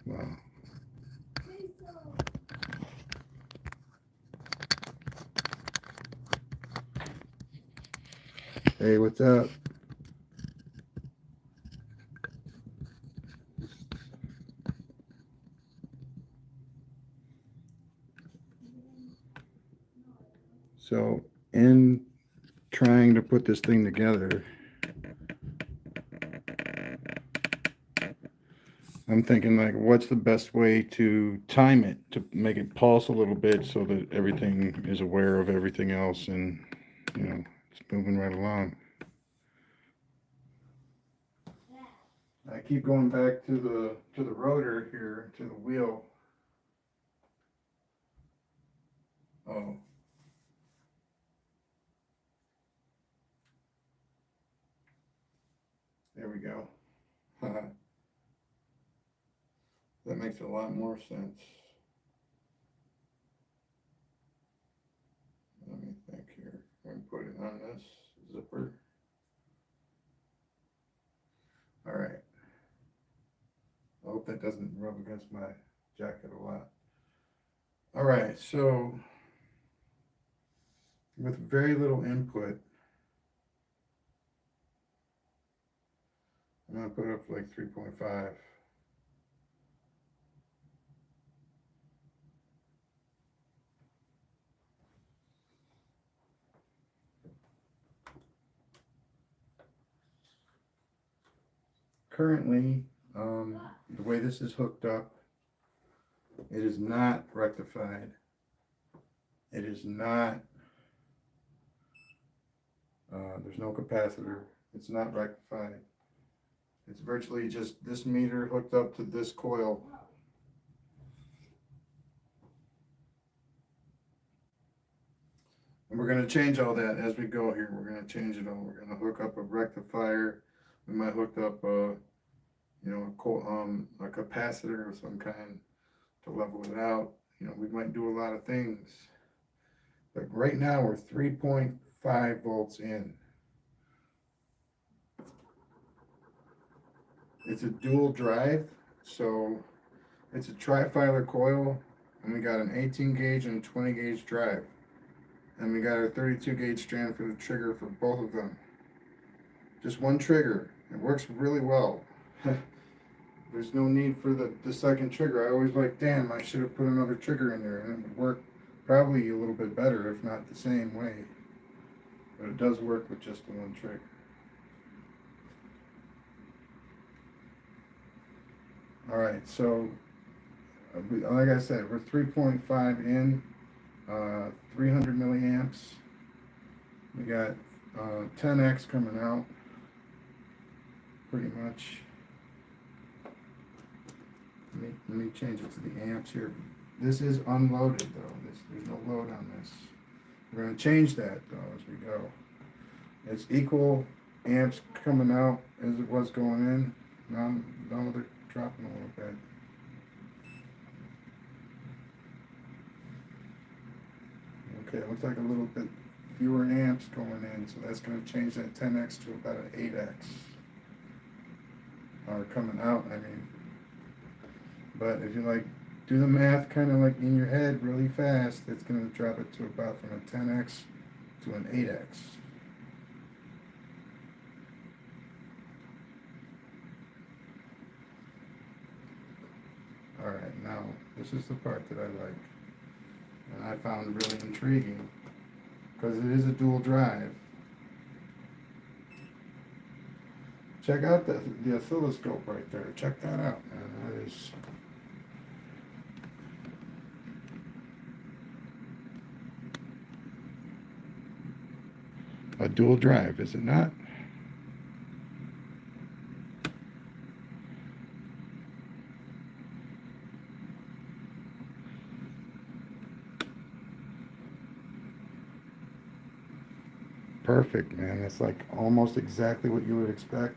Wow. Hey, what's up? So, in trying to put this thing together, I'm thinking like, what's the best way to time it to make it pulse a little bit so that everything is aware of everything else and it's moving right along. I keep going back to the rotor here, to the wheel. Oh. There we go. That makes a lot more sense. Let me think here. I'm going to put it on this zipper. All right. I hope that doesn't rub against my jacket a lot. All right, so with very little input, I'm going to put it up to like 3.5. Currently, the way this is hooked up, it is not rectified. It is not, there's no capacitor. It's not rectified. It's virtually just this meter hooked up to this coil. And we're going to change all that as we go here. We're going to change it all. We're going to hook up a rectifier. We might hook up a capacitor of some kind to level it out. We might do a lot of things. But right now we're 3.5 volts in. It's a dual drive, so it's a tri-filar coil, and we got an 18 gauge and a 20 gauge drive. And we got a 32 gauge strand for the trigger for both of them. Just one trigger. It works really well. There's no need for the second trigger. I always like, damn, I should have put another trigger in there, and it would work probably a little bit better, if not the same way. But it does work with just the one trigger. All right, so like I said, we're 3.5 in, 300 milliamps. We got 10x coming out, pretty much. Let me change it to the amps here. This is unloaded though. There's no load on this. We're going to change that though as we go. It's equal amps coming out as it was going in. Now they're dropping a little bit. Okay, it looks like a little bit fewer amps going in, so that's going to change that 10x to about an 8x. Or coming out, I mean. But if you like do the math kind of like in your head really fast, it's going to drop it to about from a 10x to an 8x. All right, now this is the part that I like, and I found really intriguing because it is a dual drive. Check out the oscilloscope right there. Check that out, man. That is a dual drive, is it not? Perfect, man. It's like almost exactly what you would expect.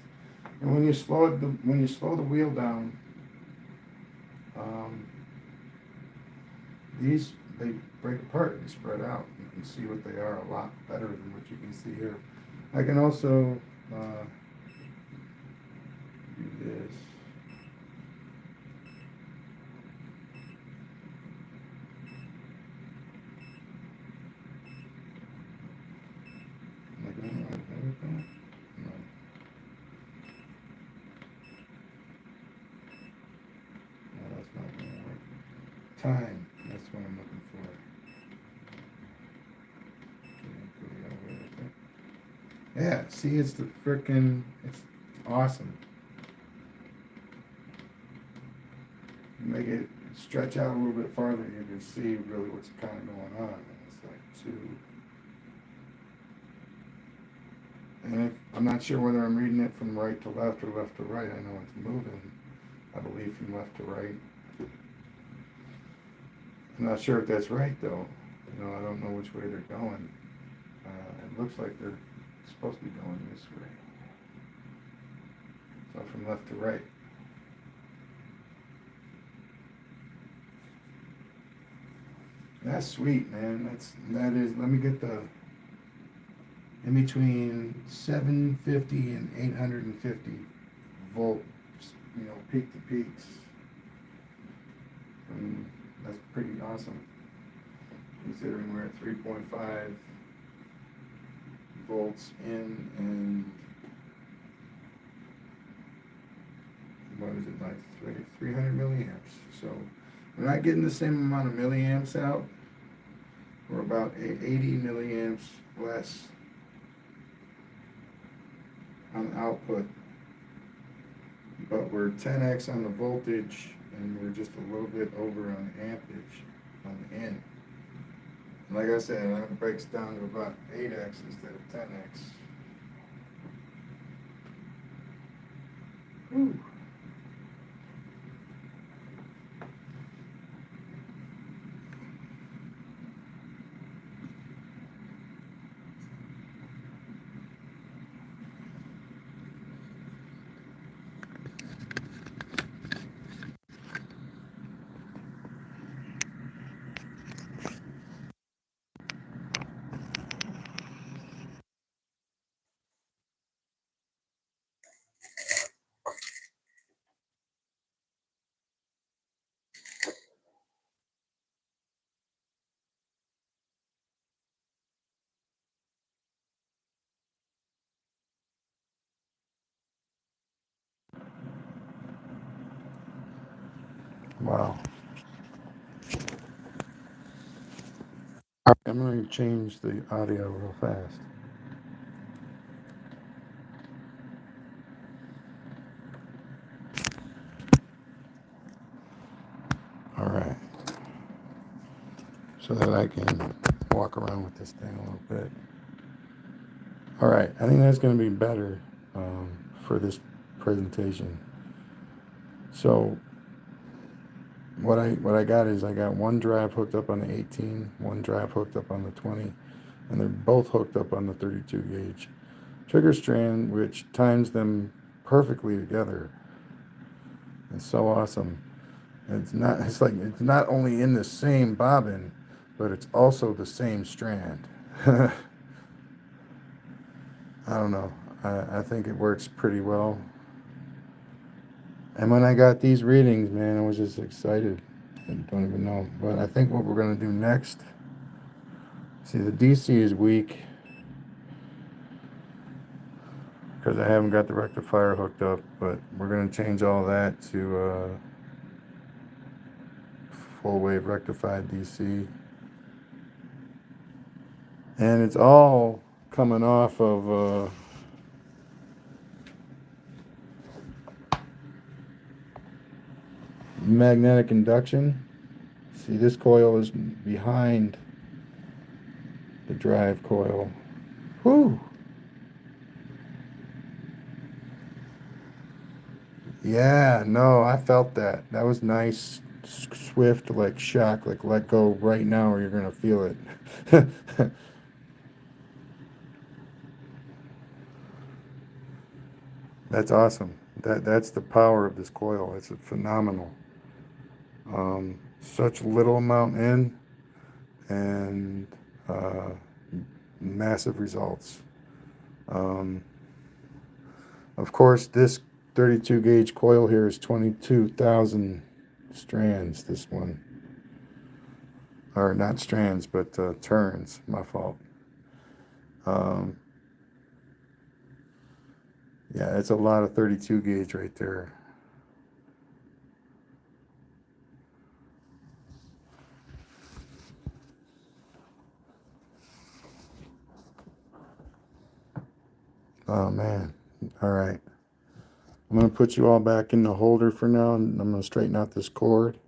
And when you slow the wheel down, these they break apart. They spread out. You can see what they are a lot better than what you can see here. I can also do this. time. That's what I'm looking for. Yeah, see, it's the frickin', it's awesome. Make it stretch out a little bit farther, you can see really what's kind of going on. It's like two. And I'm not sure whether I'm reading it from right to left or left to right. I know it's moving, I believe, from left to right. I'm not sure if that's right, though. You know, I don't know which way they're going. It looks like they're supposed to be going this way. So from left to right. That's sweet, man. That is. Let me get the in between 750 and 850 volts. You know, peak to peaks. And that's pretty awesome, considering we're at 3.5 volts in and what is it, like 300 milliamps. So we're not getting the same amount of milliamps out. We're about 80 milliamps less on output, but we're 10x on the voltage and we're just a little bit over on the ampage on the in. And like I said, it breaks down to about 8x instead of 10x. Whew. Wow. I'm going to change the audio real fast. All right. So that I can walk around with this thing a little bit. All right. I think that's going to be better for this presentation. So what I got is I got one drive hooked up on the 18, one drive hooked up on the 20, and they're both hooked up on the 32 gauge trigger strand, which times them perfectly together. It's so awesome. It's not only in the same bobbin, but it's also the same strand. I don't know. I think it works pretty well. And when I got these readings, man, I was just excited. I don't even know. But I think what we're going to do next, see, the DC is weak because I haven't got the rectifier hooked up, but we're going to change all that to full wave rectified DC. And it's all coming off of magnetic induction. See, this coil is behind the drive coil. Whew. Yeah, no, I felt that. That was nice, swift, like shock, like let go right now or you're gonna feel it. That's awesome. That's the power of this coil. It's phenomenal. Such little amount in and massive results. Of course, this 32 gauge coil here is 22,000 strands, this one. Or not strands, but turns, my fault. Yeah, it's a lot of 32 gauge right there. Oh man. All right. I'm going to put you all back in the holder for now, and I'm going to straighten out this cord.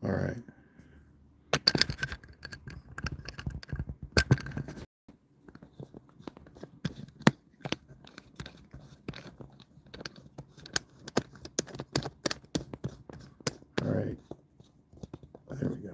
All right. All right. There we go.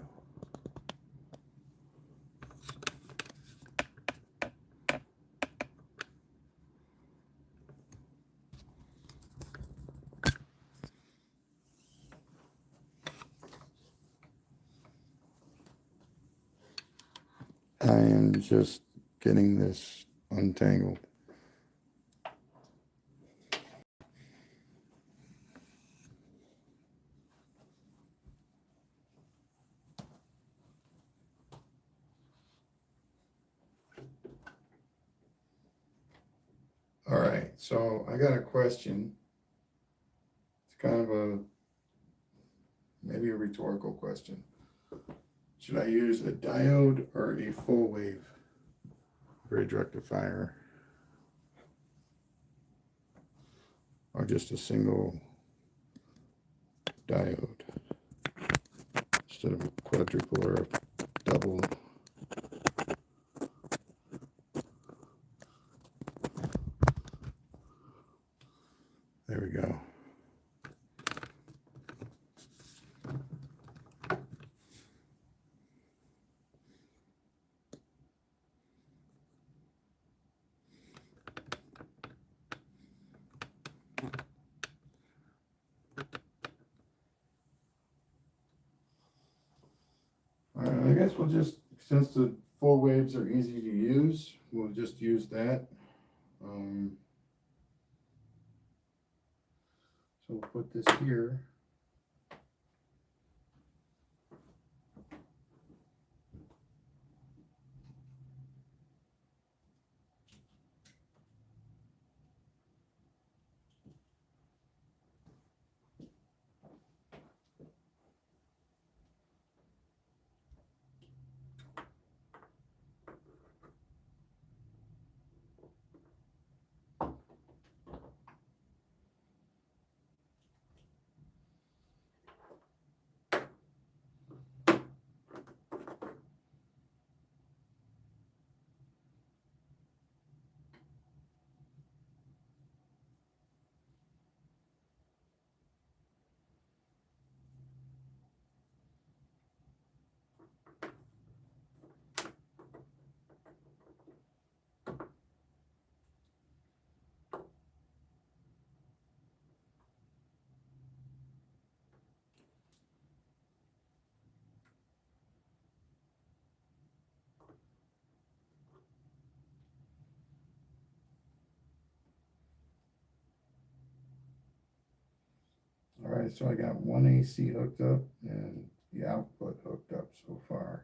I am just getting this untangled. All right, so I got a question. It's kind of maybe a rhetorical question. Should I use a diode or a full wave bridge rectifier? Or just a single diode instead of a quadruple or a double? There we go. All right, I guess we'll just, since the full waves are easy to use, we'll just use that. So we'll put this here. All right, so I got one AC hooked up and the output hooked up so far.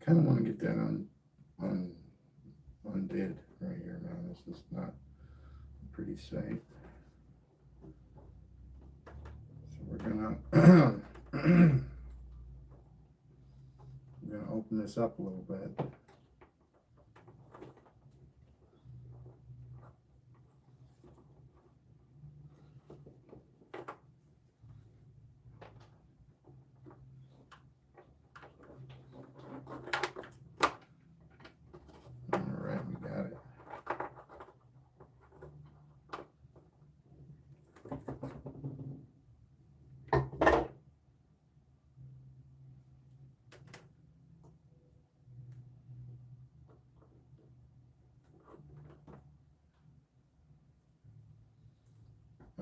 Kind of want to get that undid right here, man. This is not pretty safe. So we're gonna we're gonna open this up a little bit. All right, we got it.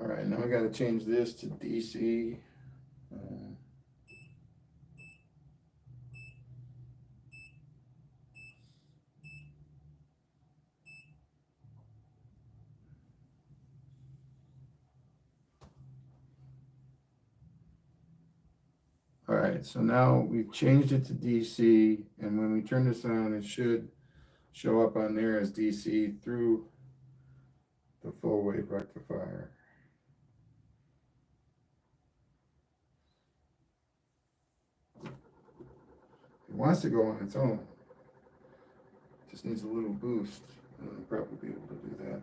All right, now we got to change this to DC. Alright, so now we've changed it to DC, and when we turn this on, it should show up on there as DC through the full wave rectifier. It wants to go on its own. Just needs a little boost, and it'll probably be able to do that.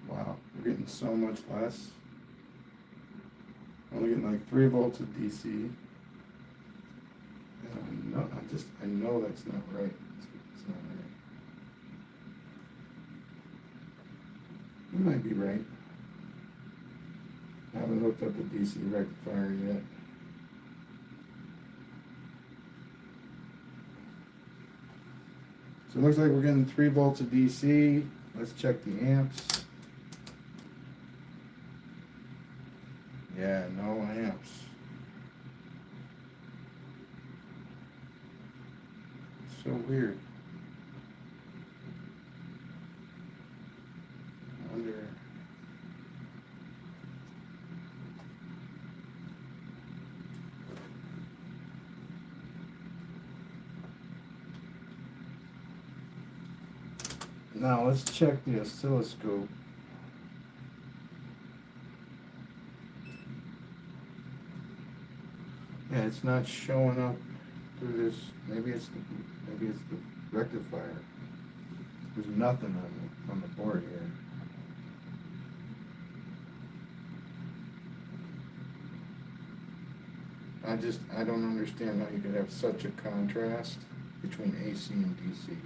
Wow, we're getting so much less. Only getting like 3 volts of DC. And I know that's not right. It's not right. You might be right. I haven't hooked up the DC rectifier yet. So it looks like we're getting 3 volts of DC. Let's check the amps. Yeah, no amps. So weird. I wonder. Now let's check the oscilloscope. Yeah, it's not showing up through this. Maybe it's the rectifier. There's nothing on the board here. I don't understand how you could have such a contrast between AC and DC.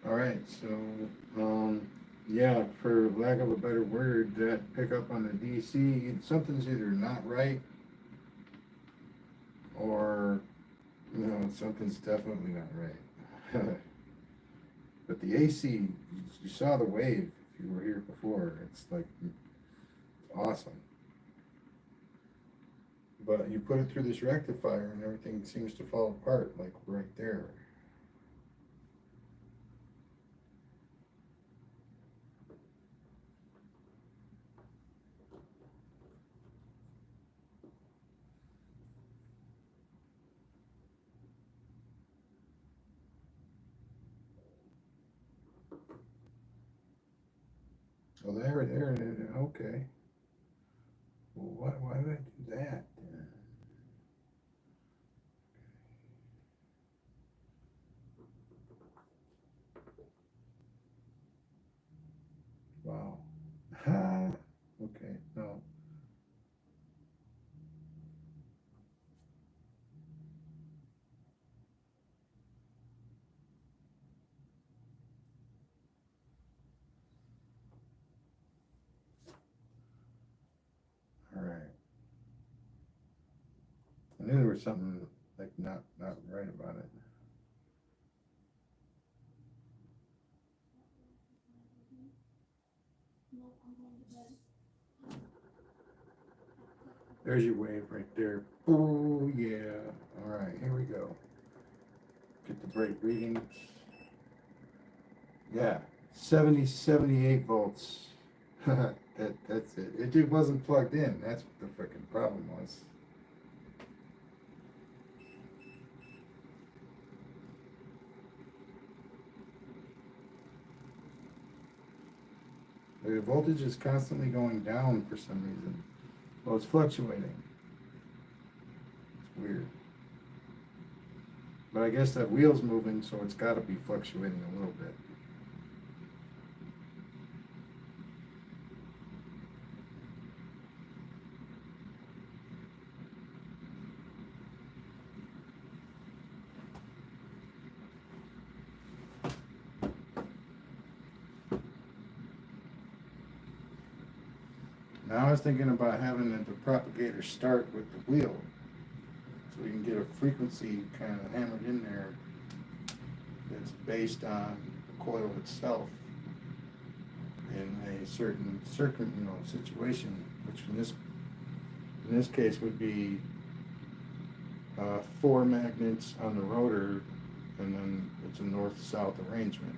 Alright, so, yeah, for lack of a better word, that pickup on the DC, something's either not right, or, something's definitely not right. But the AC, you saw the wave if you were here before, it's like, awesome. But you put it through this rectifier and everything seems to fall apart, like right there. Oh, there, okay. Well, why did I do that? Wow. Okay, no. All right. I knew there was something like not right about it. There's your wave right there. Oh yeah. All right, here we go. Get the break readings. Yeah, 78 volts. That's it. It just wasn't plugged in. That's what the freaking problem was. The voltage is constantly going down for some reason. Well, it's fluctuating. It's weird. But I guess that wheel's moving, so it's got to be fluctuating a little bit. Now I was thinking about having the propagator start with the wheel, so we can get a frequency kind of hammered in there that's based on the coil itself in a certain circuit, situation, which in this case would be 4 magnets on the rotor, and then it's a north-south arrangement.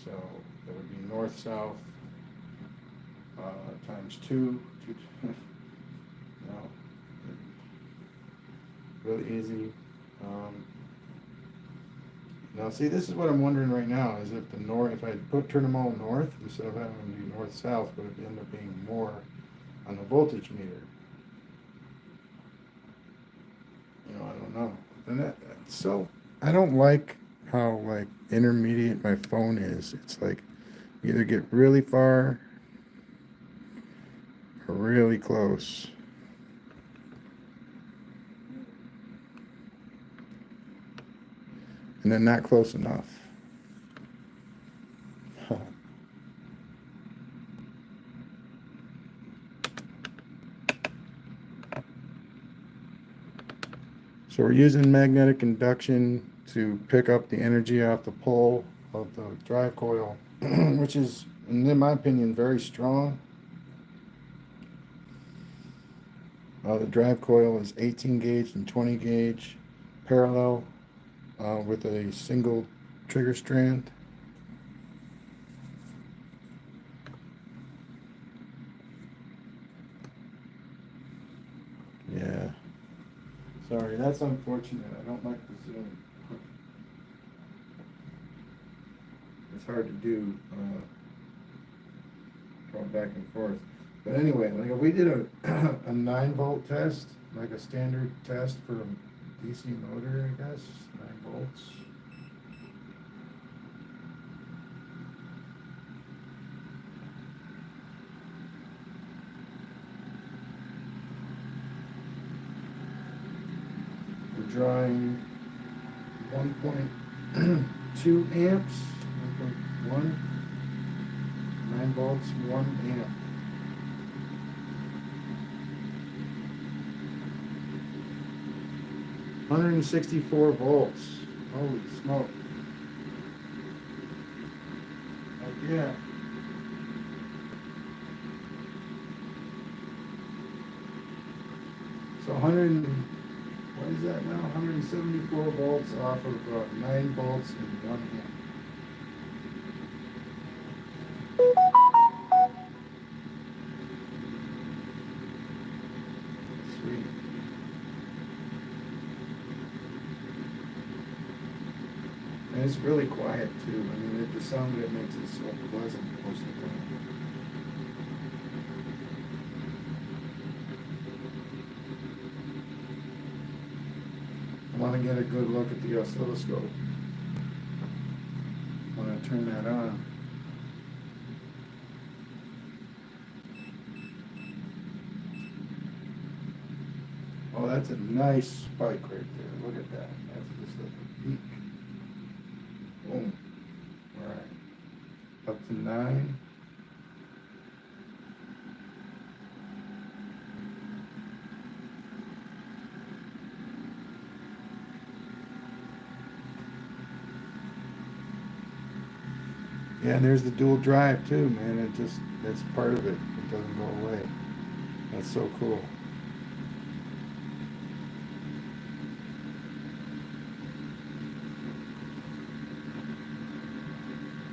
So that would be north-south times 2. No, really easy. Now see, this is what I'm wondering right now, is if if I turn them all north instead of having them be north-south, would it end up being more on the voltage meter? I don't know. And so I don't like how intermediate my phone is. It's like you either get really far or really close. And then not close enough. So we're using magnetic induction to pick up the energy off the pole of the drive coil, which is, in my opinion, very strong. The drive coil is 18 gauge and 20 gauge parallel with a single trigger strand. Yeah. Sorry, that's unfortunate. I don't like the zoom. It's hard to do going back and forth. But anyway, if we did a 9-volt test, like a standard test for a DC motor, I guess, 9 volts. We're drawing 1.2 amps, 1.1, 9 volts, 1 amp. $164 volts. Holy smoke. Heck yeah. So what is that now? 174 volts off of 9 volts and 1 amp. Sweet. And it's really quiet too. I mean, the sound of it makes it so pleasant most of the time. I want to get a good look at the oscilloscope. I want to turn that on. Oh, that's a nice spike right there. Look at that. That's just like a peak. Boom. All right. Up to 9. Yeah, and there's the dual drive too, man. That's part of it. It doesn't go away. That's so cool.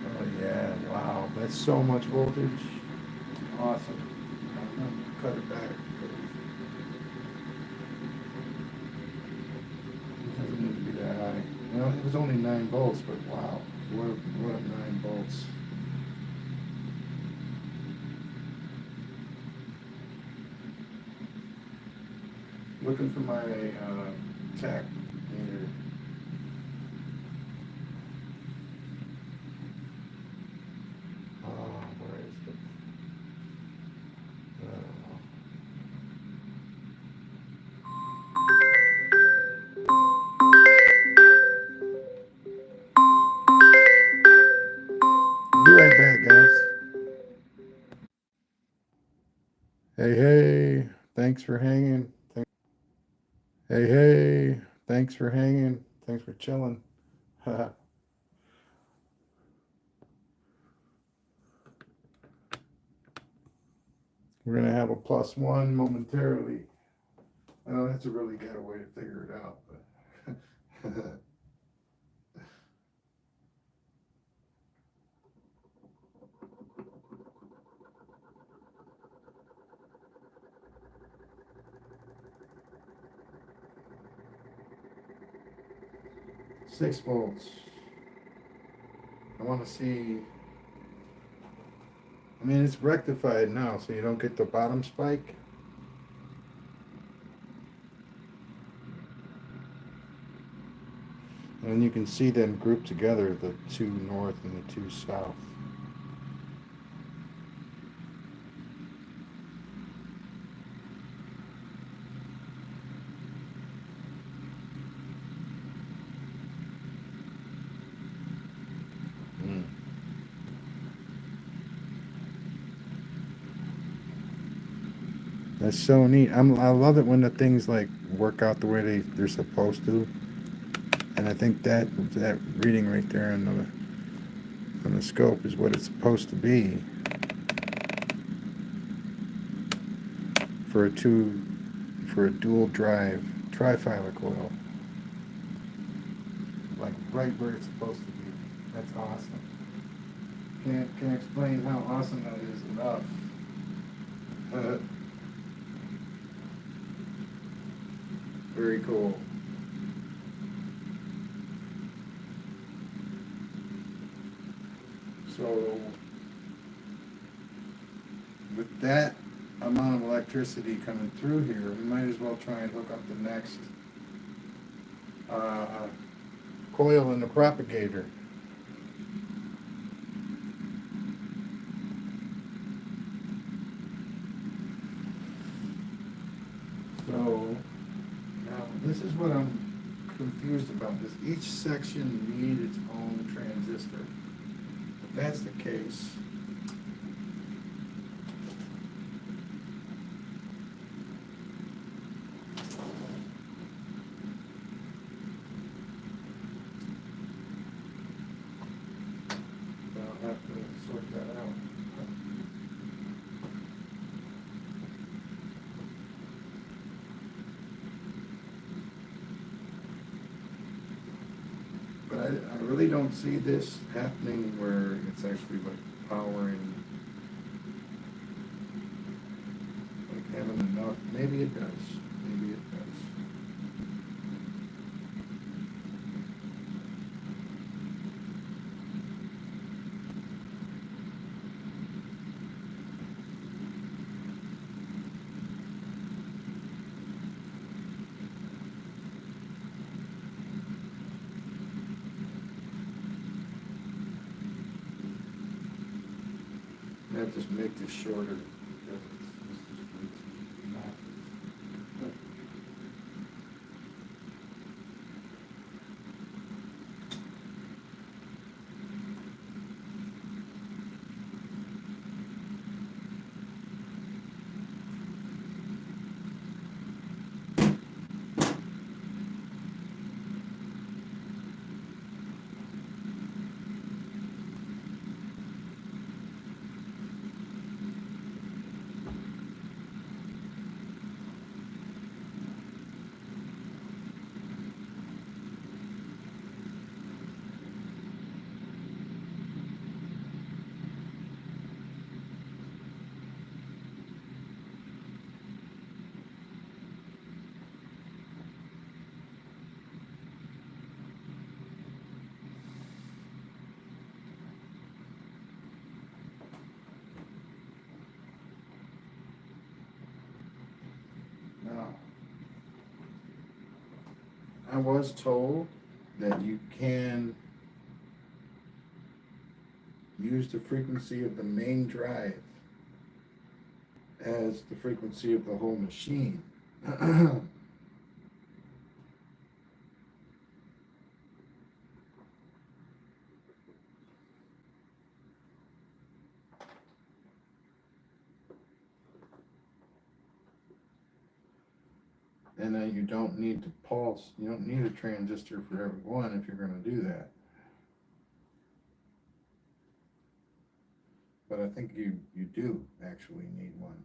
Oh yeah, wow. That's so much voltage. Awesome. I'm gonna cut it back. It doesn't need to be that high. Well, it was only 9 volts, but wow. What a 9 volts. Looking for my tack meter. Where is it? Be right back, guys. Hey, thanks for hanging. Hey, thanks for hanging. Thanks for chilling. We're gonna have a +1 momentarily. I know that's a really ghetto way to figure it out, but 6 volts. I want to see. I mean, it's rectified now, so you don't get the bottom spike. And you can see them grouped together, the 2 north and the 2 south. That's so neat. I love it when the things like work out the way they're supposed to. And I think that reading right there on the scope is what it's supposed to be for a dual drive trifilar coil. Like right where it's supposed to be. That's awesome. Can't explain how awesome that is enough. Very cool. So with that amount of electricity coming through here, we might as well try and hook up the next coil in the propagator. So now this is what I'm confused about. Does each section need its own transistor? If that's the case, I'll have to sort that out. But I really don't see this happening where it's actually like powering, like having enough. Maybe it does. Maybe it does. I have to make this shorter because it's just way too massive. I was told that you can use the frequency of the main drive as the frequency of the whole machine. And then you don't need to pulse, you don't need a transistor for every one if you're going to do that. But I think you do actually need one.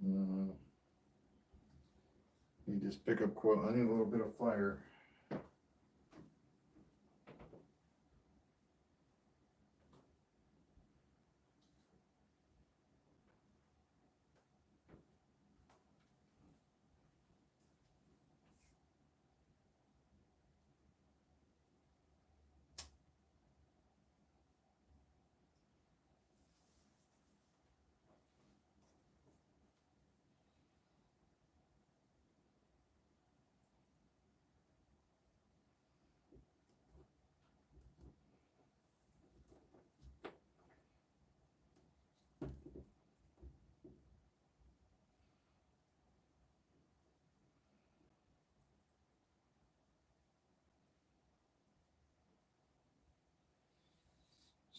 um, you just pick up coil. I need a little bit of fire.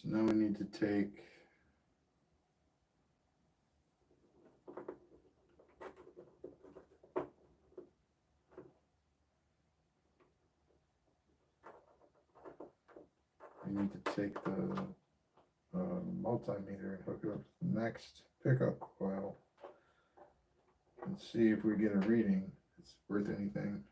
So now we need to take the multimeter and hook it up to the next pickup coil and see if we get a reading. It's worth anything.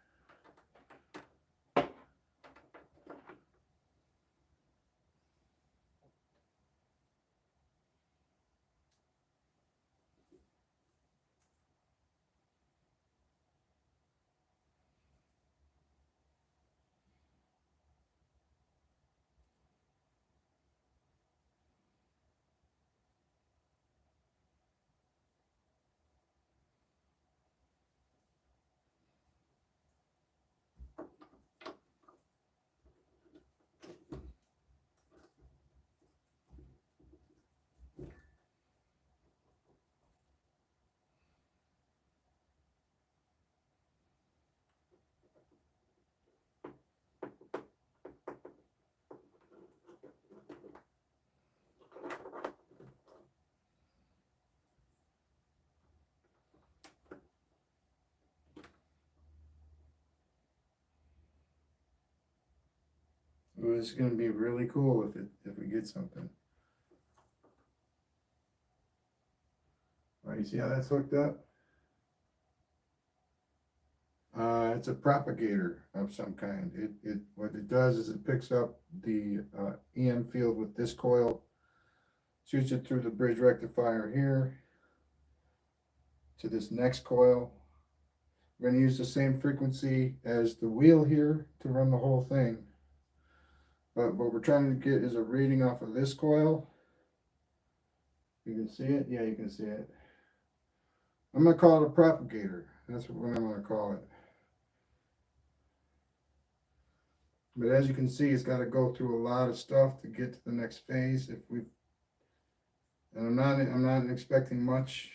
Ooh, this is going to be really cool if we get something. All right, you see how that's hooked up? It's a propagator of some kind. What it does is it picks up the EM field with this coil, shoots it through the bridge rectifier here to this next coil. We're going to use the same frequency as the wheel here to run the whole thing. But what we're trying to get is a reading off of this coil. You can see it? Yeah, you can see it. I'm going to call it a propagator. That's what I'm going to call it. But as you can see, it's got to go through a lot of stuff to get to the next phase. And I'm not expecting much.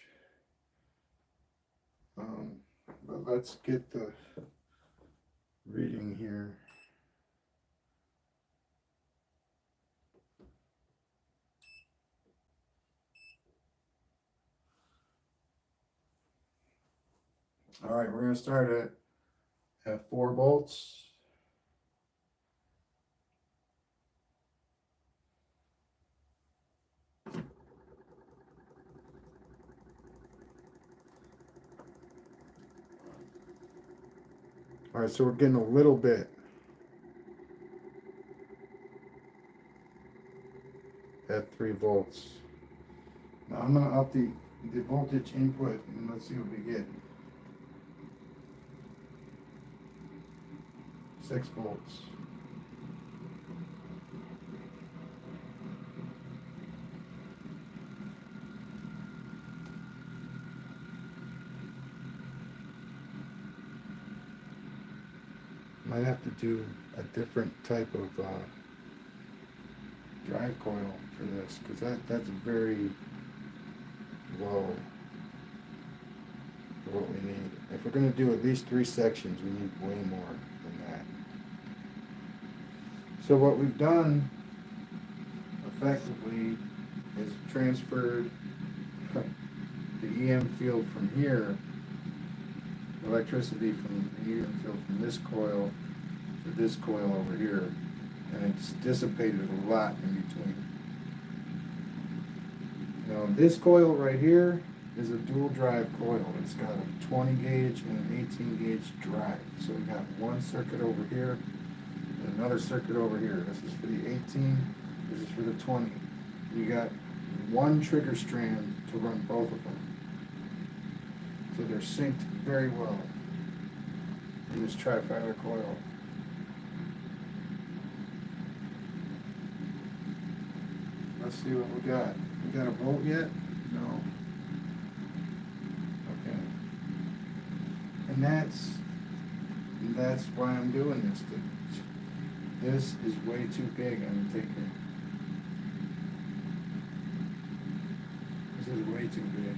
But let's get the reading here. All right, we're going to start at 4 volts. All right, so we're getting a little bit at 3 volts. Now I'm going to up the voltage input and let's see what we get. 6 volts. Might have to do a different type of drive coil for this, because that's very low for what we need. If we're going to do at least 3 sections, we need way more than that. So what we've done effectively is transferred the EM field from here, electricity from the EM field from this coil to this coil over here, and it's dissipated a lot in between. Now this coil right here is a dual drive coil. It's got a 20 gauge and an 18 gauge drive. So we got one circuit over here and another circuit over here. This is for the 18, this is for the 20. You got one trigger strand to run both of them. So they're synced very well in this tri-filer coil. Let's see what we got. We got a volt yet? No. Okay. And that's why I'm doing this. This is way too big. I'm taking. This is way too big.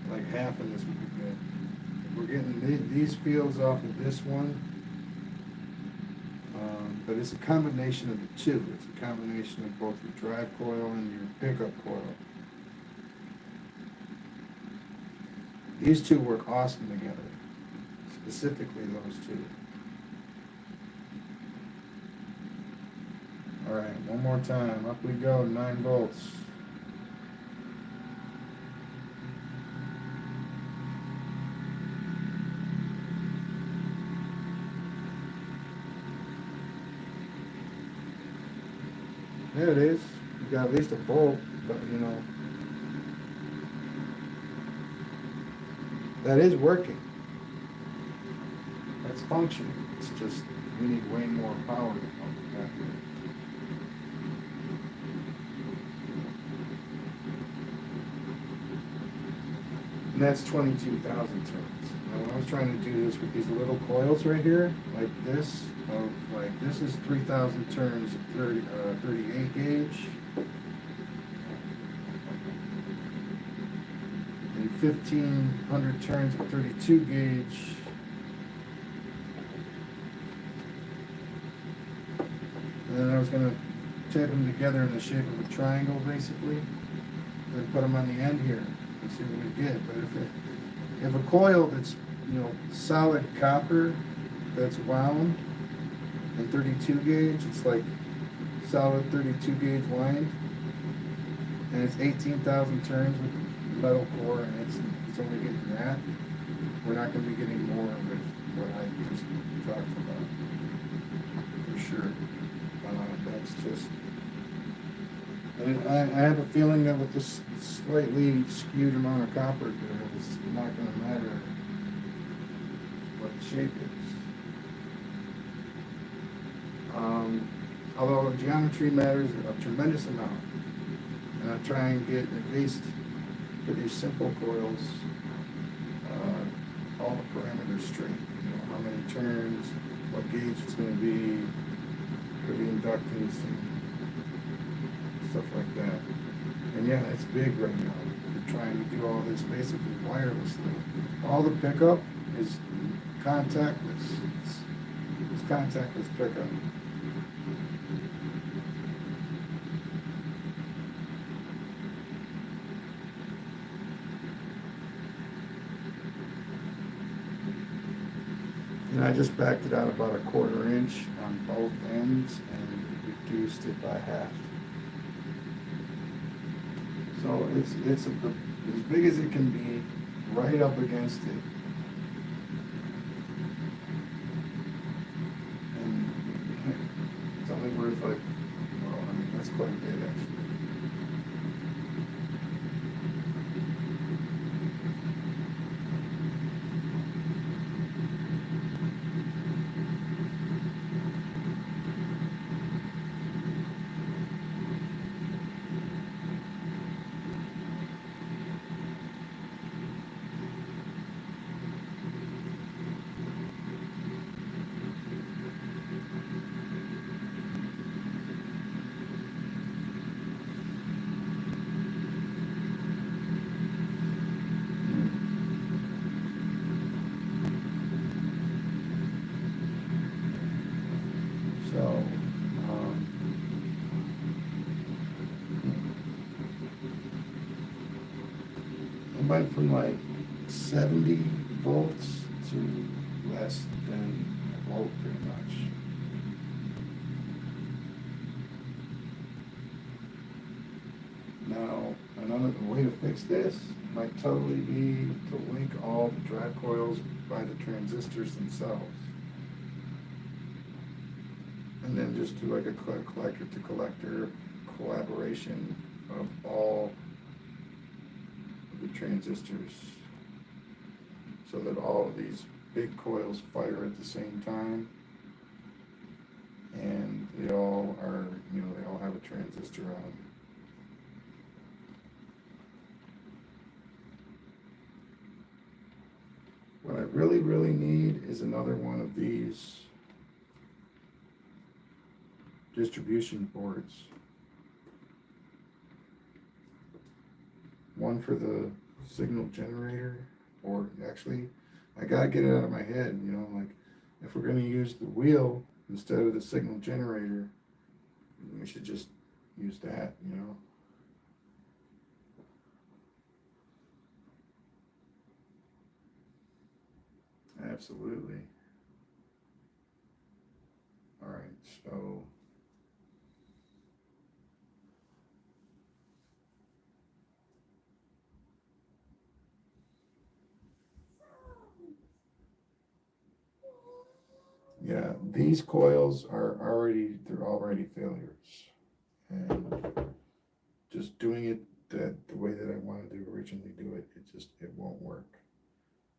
Like half of this would be good. If we're getting these fields off of this one, but it's a combination of the two. It's a combination of both your drive coil and your pickup coil. These two work awesome together, specifically those two. All right, one more time. Up we go, 9 volts. There it is. You got at least a volt, but you know, that is working. That's functioning. It's just we need way more power to pump it back in. And that's 22,000 turns. Now when I was trying to do this with these little coils right here, like this, this is 3,000 turns of 38 gauge, and 1,500 turns of 32 gauge, and then I was going to tape them together in the shape of a triangle, basically, and put them on the end here and see what we get. But if a coil that's, you know, solid copper that's wound and 32 gauge, it's like solid 32 gauge wind, and it's 18,000 turns with metal core, and it's only getting that. We're not going to be getting more with what I just talked about, for sure. That's just. And I have a feeling that with this slightly skewed amount of copper there, it's not going to matter what the shape is. Although geometry matters a tremendous amount, and I try and get at least for these simple coils all the parameters straight. You know, how many turns, what gauge it's going to be, for the inductance and stuff like that. And yeah, it's big right now. We're trying to do all this basically wirelessly. All the pickup is contactless. It's contactless pickup. And I just backed it out about 1/4 inch on both ends and reduced it by half. So it's as big as it can be, right up against it. And it's only worth like, well, I mean, that's quite a bit actually. went from like 70 volts to less than a volt pretty much. Now, another way to fix this might totally be to link all the drive coils by the transistors themselves. And then just do like a collector to collector collaboration of all of the transistors so that all of these big coils fire at the same time and they all are, you know, they all have a transistor on them. What I really, really need is another one of these distribution boards. One for the signal generator, or actually, I gotta get it out of my head, you know, like, if we're gonna use the wheel instead of the signal generator, we should just use that, you know. Absolutely. All right, so yeah, these coils are they're already failures. And just doing it the way that I wanted to originally do it, it won't work.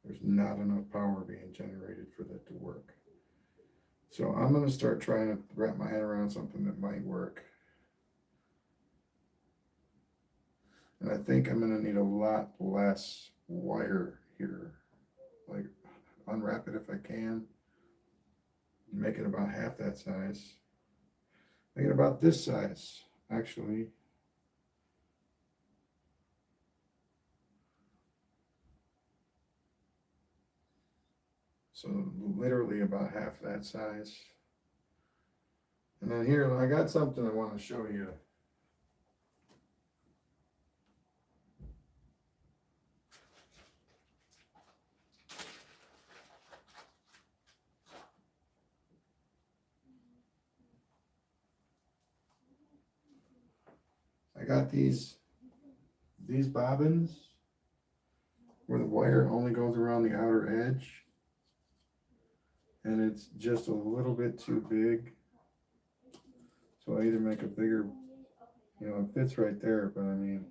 There's not enough power being generated for that to work. So I'm going to start trying to wrap my head around something that might work. And I think I'm going to need a lot less wire here. Like, unwrap it if I can. Make it about half that size. Make it about this size, actually. So literally about half that size. And then here, I got something I want to show you. I got these bobbins where the wire only goes around the outer edge. And it's just a little bit too big. So I either make a bigger, you know, it fits right there, but I mean,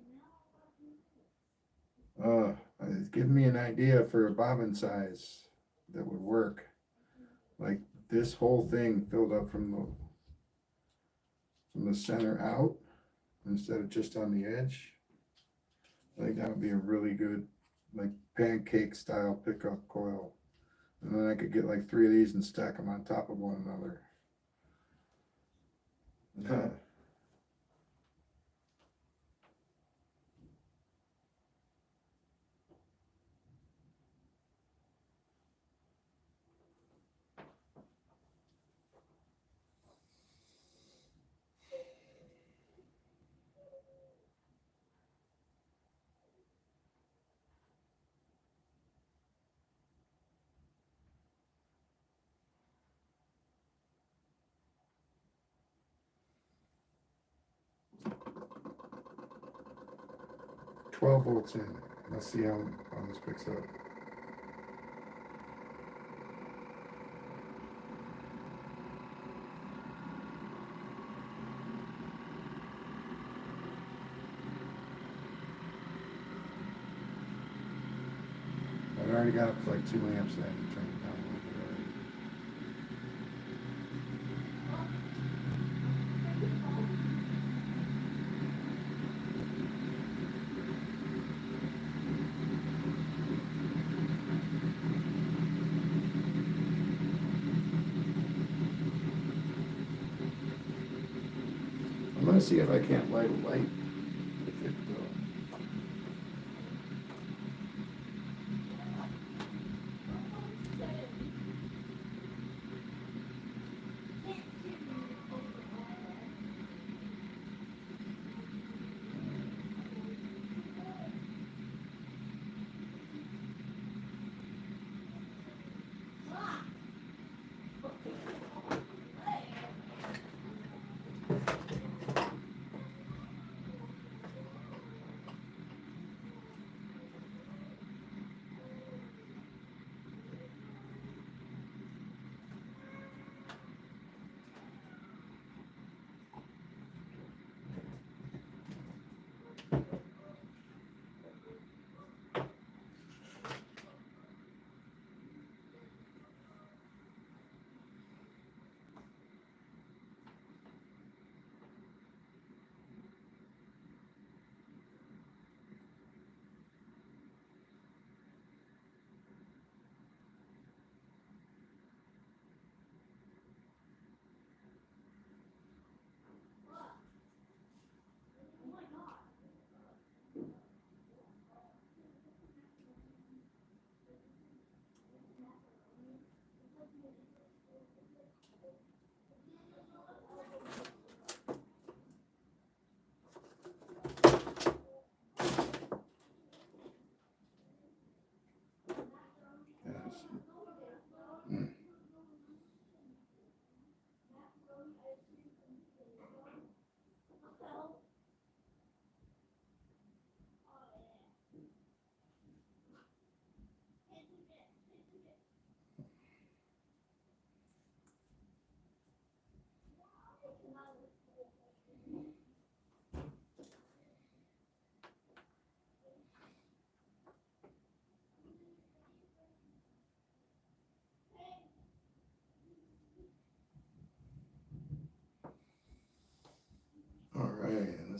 it's giving me an idea for a bobbin size that would work. Like this whole thing filled up from the center out instead of just on the edge. I think that would be a really good, like, pancake style pickup coil. And then I could get like 3 of these and stack them on top of one another. 12 volts in. Let's see how this picks up. I've already got up to like 2 amps. I had to turn it down a little bit already. I'm going to see if I can't light a light with it though.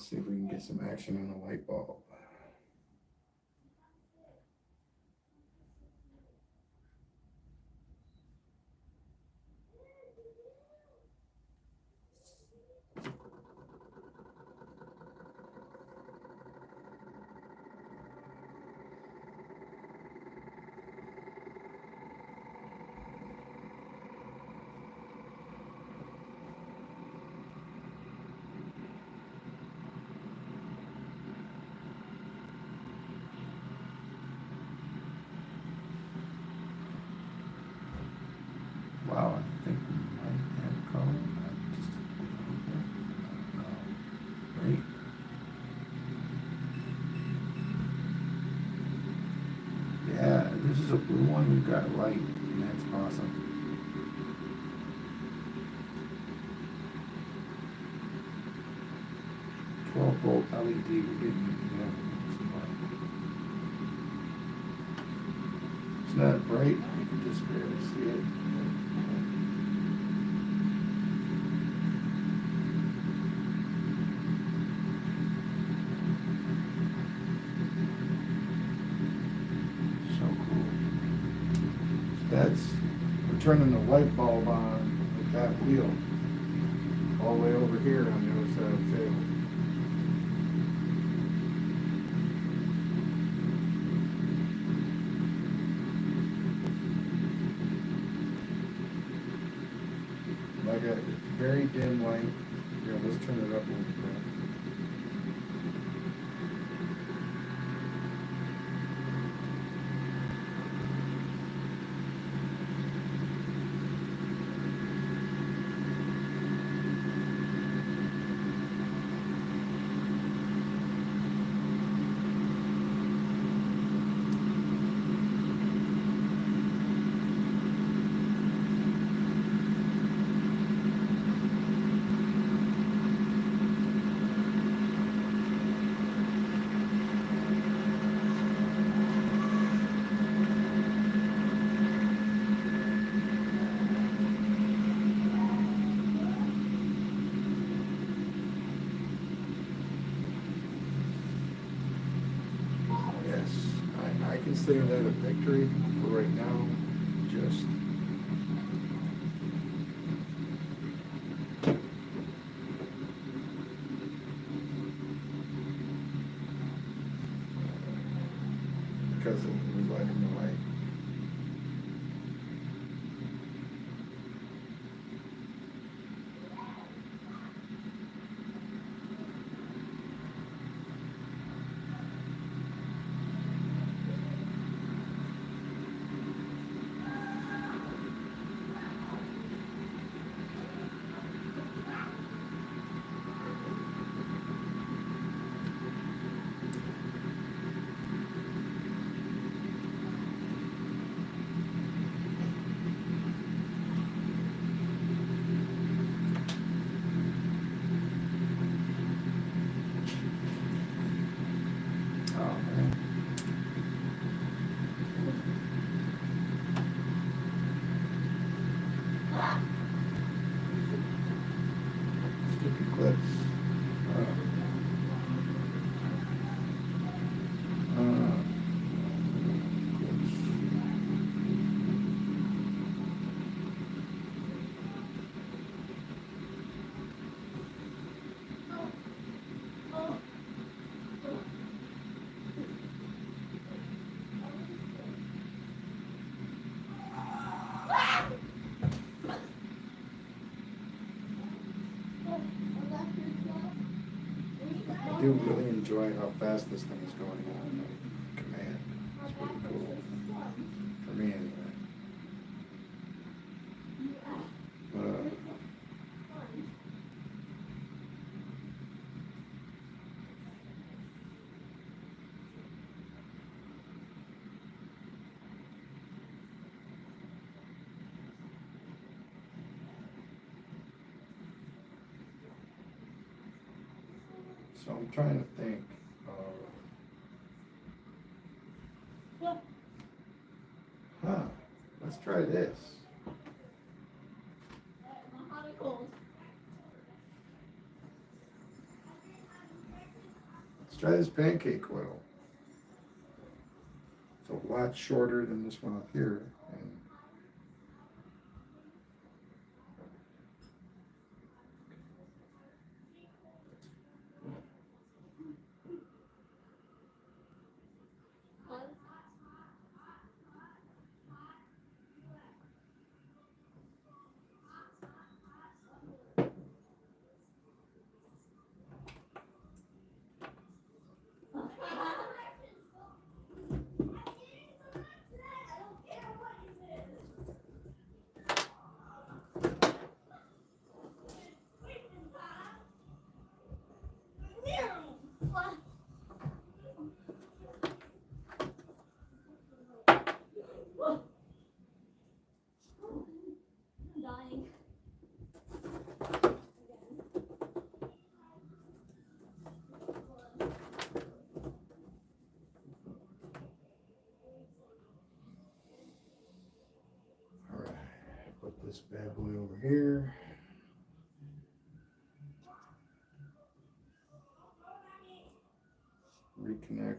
see if we can get some action on the light bulb. Wow, I think we might have color. Just great. Yeah, this is a blue one. We've got light, and that's awesome. Volt LED. We're getting some light. It's not bright. You can just barely see it. We're turning the light bulb on with that wheel all the way over here on the other side of the table. Like it's very dim light. Here, let's turn it up a little bit. I consider that a victory for right now. Just because it was lighting the light. I do really enjoy how fast this thing is going on command. It's pretty cool. For me anyway. So I'm trying to think of, let's try this. Try this pancake coil. It's a lot shorter than this one up here. And put this bad boy over here. Reconnect.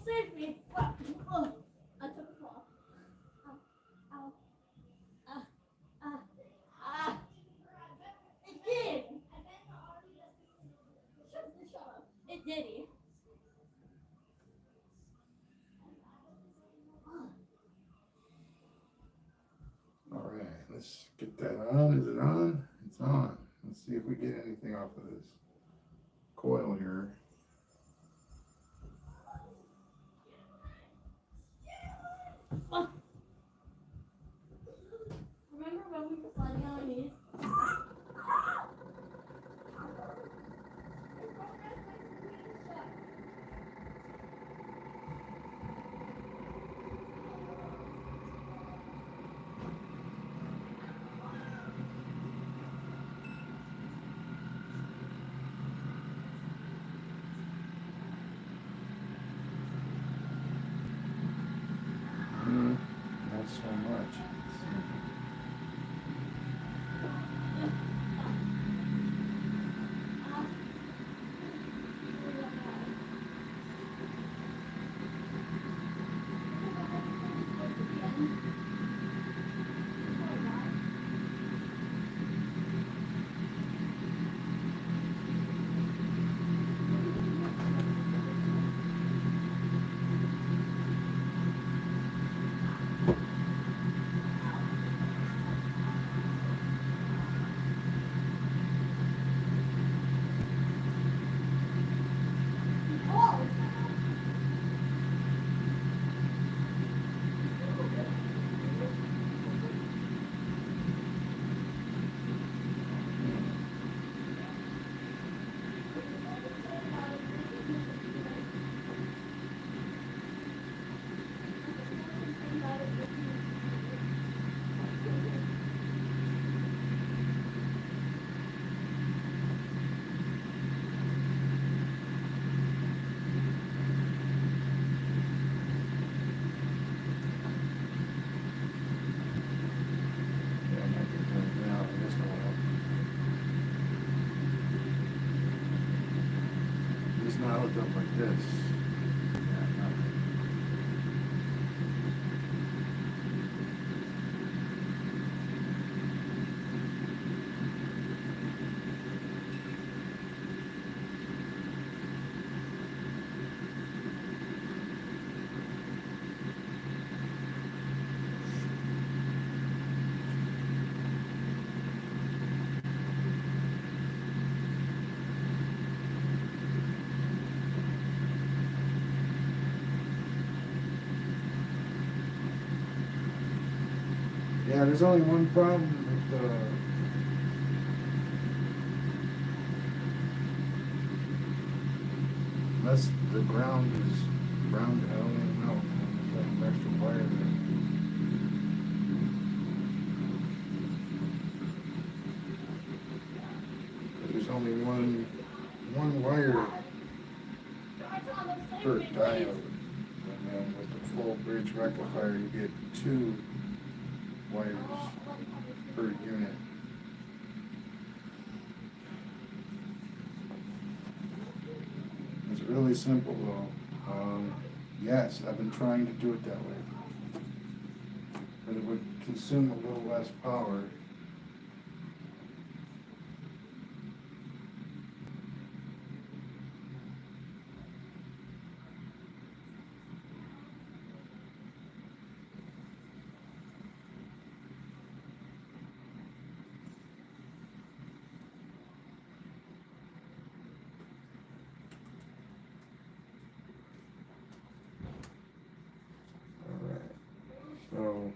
Save me! I took a fall. Ow. It did! Shut up. It did. Alright, let's get that on. Is it on? It's on. Let's see if we get anything off of this coil here. Remember when we were sliding on our knees? Not so much. Not hooked up like this. Yeah, no. Yeah, there's only one problem with unless the ground is grounded? I don't even know. There's an extra wire there. There's only one wire per diode. And then with the full bridge rectifier, you get 2 wires per unit. It's really simple though. Yes, I've been trying to do it that way. But it would consume a little less power. So,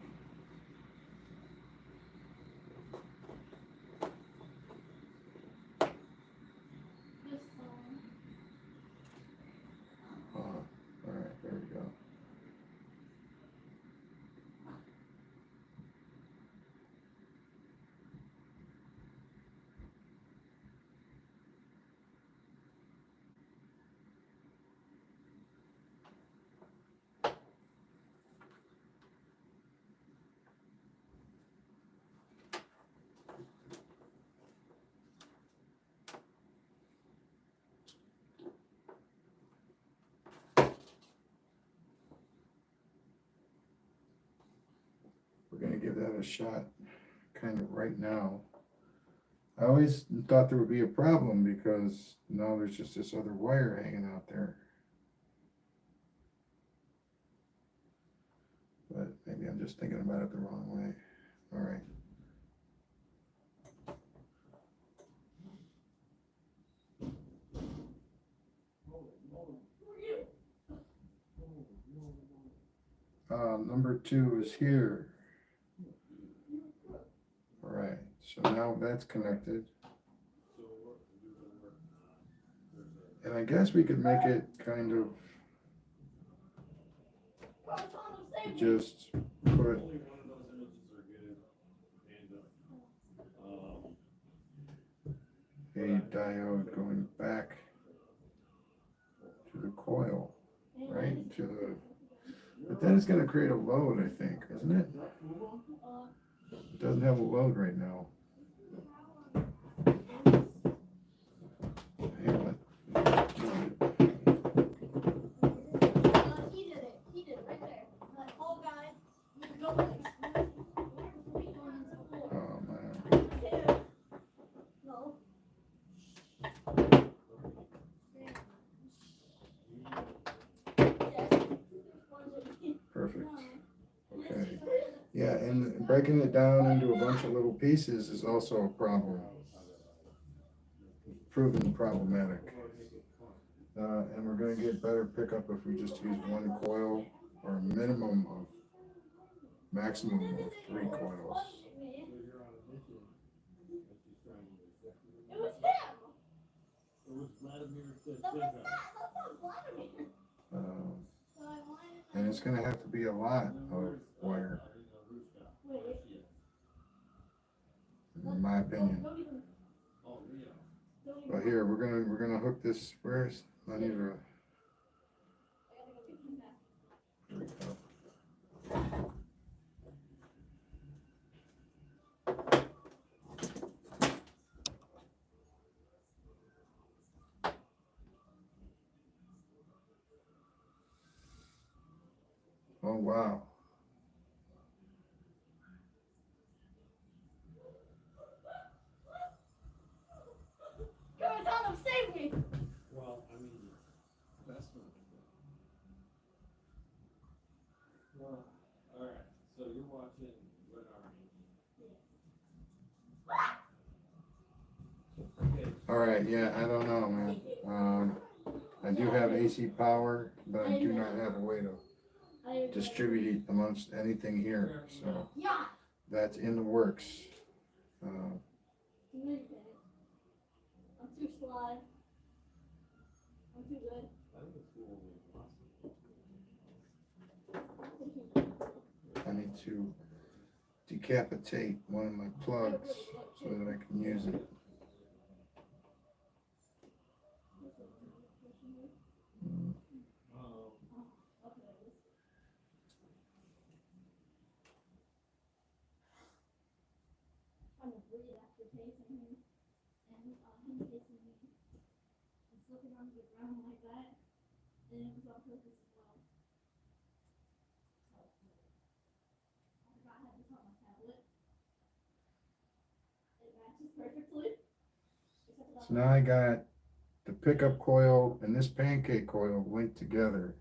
alright, there we go. We're gonna give that a shot kind of right now. I always thought there would be a problem because now there's just this other wire hanging out there. But maybe I'm just thinking about it the wrong way. Alright. Number 2 is here. Alright, so now that's connected. And I guess we could make it kind of just put a diode going back to the coil, right? To the, but then it's going to create a load, I think, isn't it? It doesn't have a load right now. Hang on. He did it right there. That whole guy, no place. Oh man. No. Perfect. Okay. Yeah, and breaking it down into a bunch of little pieces is also a problem. Proven problematic. And we're going to get better pickup if we just use 1 coil or a maximum of 3 coils. It was him. That was Vladimir. And it's going to have to be a lot of wire, in my opinion. But here we're gonna hook this. Where's I need to. There we go. Oh wow. Garazano, save me! Well, I mean, that's not. Well, alright, so you're watching Red Army. Okay. All right. Yeah, I don't know, man. I do have AC power, but I do not have a way to distribute it amongst anything here. So Yeah. that's in the works. I'm too sly. I'm too good. I think it's cool when you watch it. need to decapitate one of my plugs so that I can use it. Trying to breathe after tasting him, and him tasting me, and slipping onto the ground like that, and it was on purpose as well. I forgot I had this on my tablet. It matches perfectly. So now I got the pickup coil and this pancake coil linked together.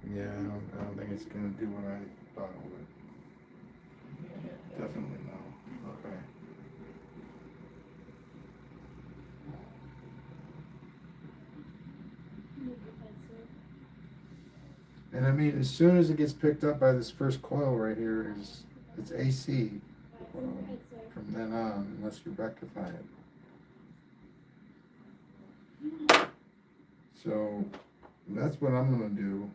Yeah, I don't think it's gonna do what I thought it would. Definitely no. Okay. And I mean, as soon as it gets picked up by this first coil right here, it's AC from then on, unless you rectify it. So that's what I'm gonna do.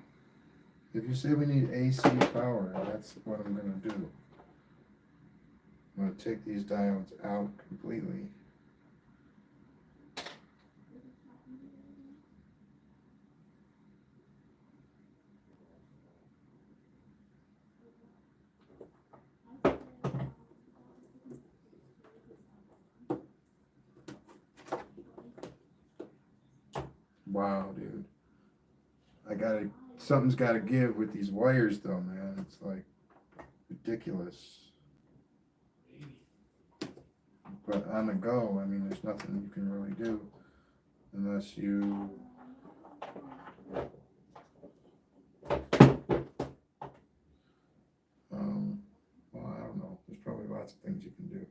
If you say we need AC power, that's what I'm gonna do. I'm gonna take these diodes out completely. Wow, dude. Something's gotta give with these wires though, man. It's like ridiculous. But on the go, I mean, there's nothing you can really do unless you well, I don't know. There's probably lots of things you can do.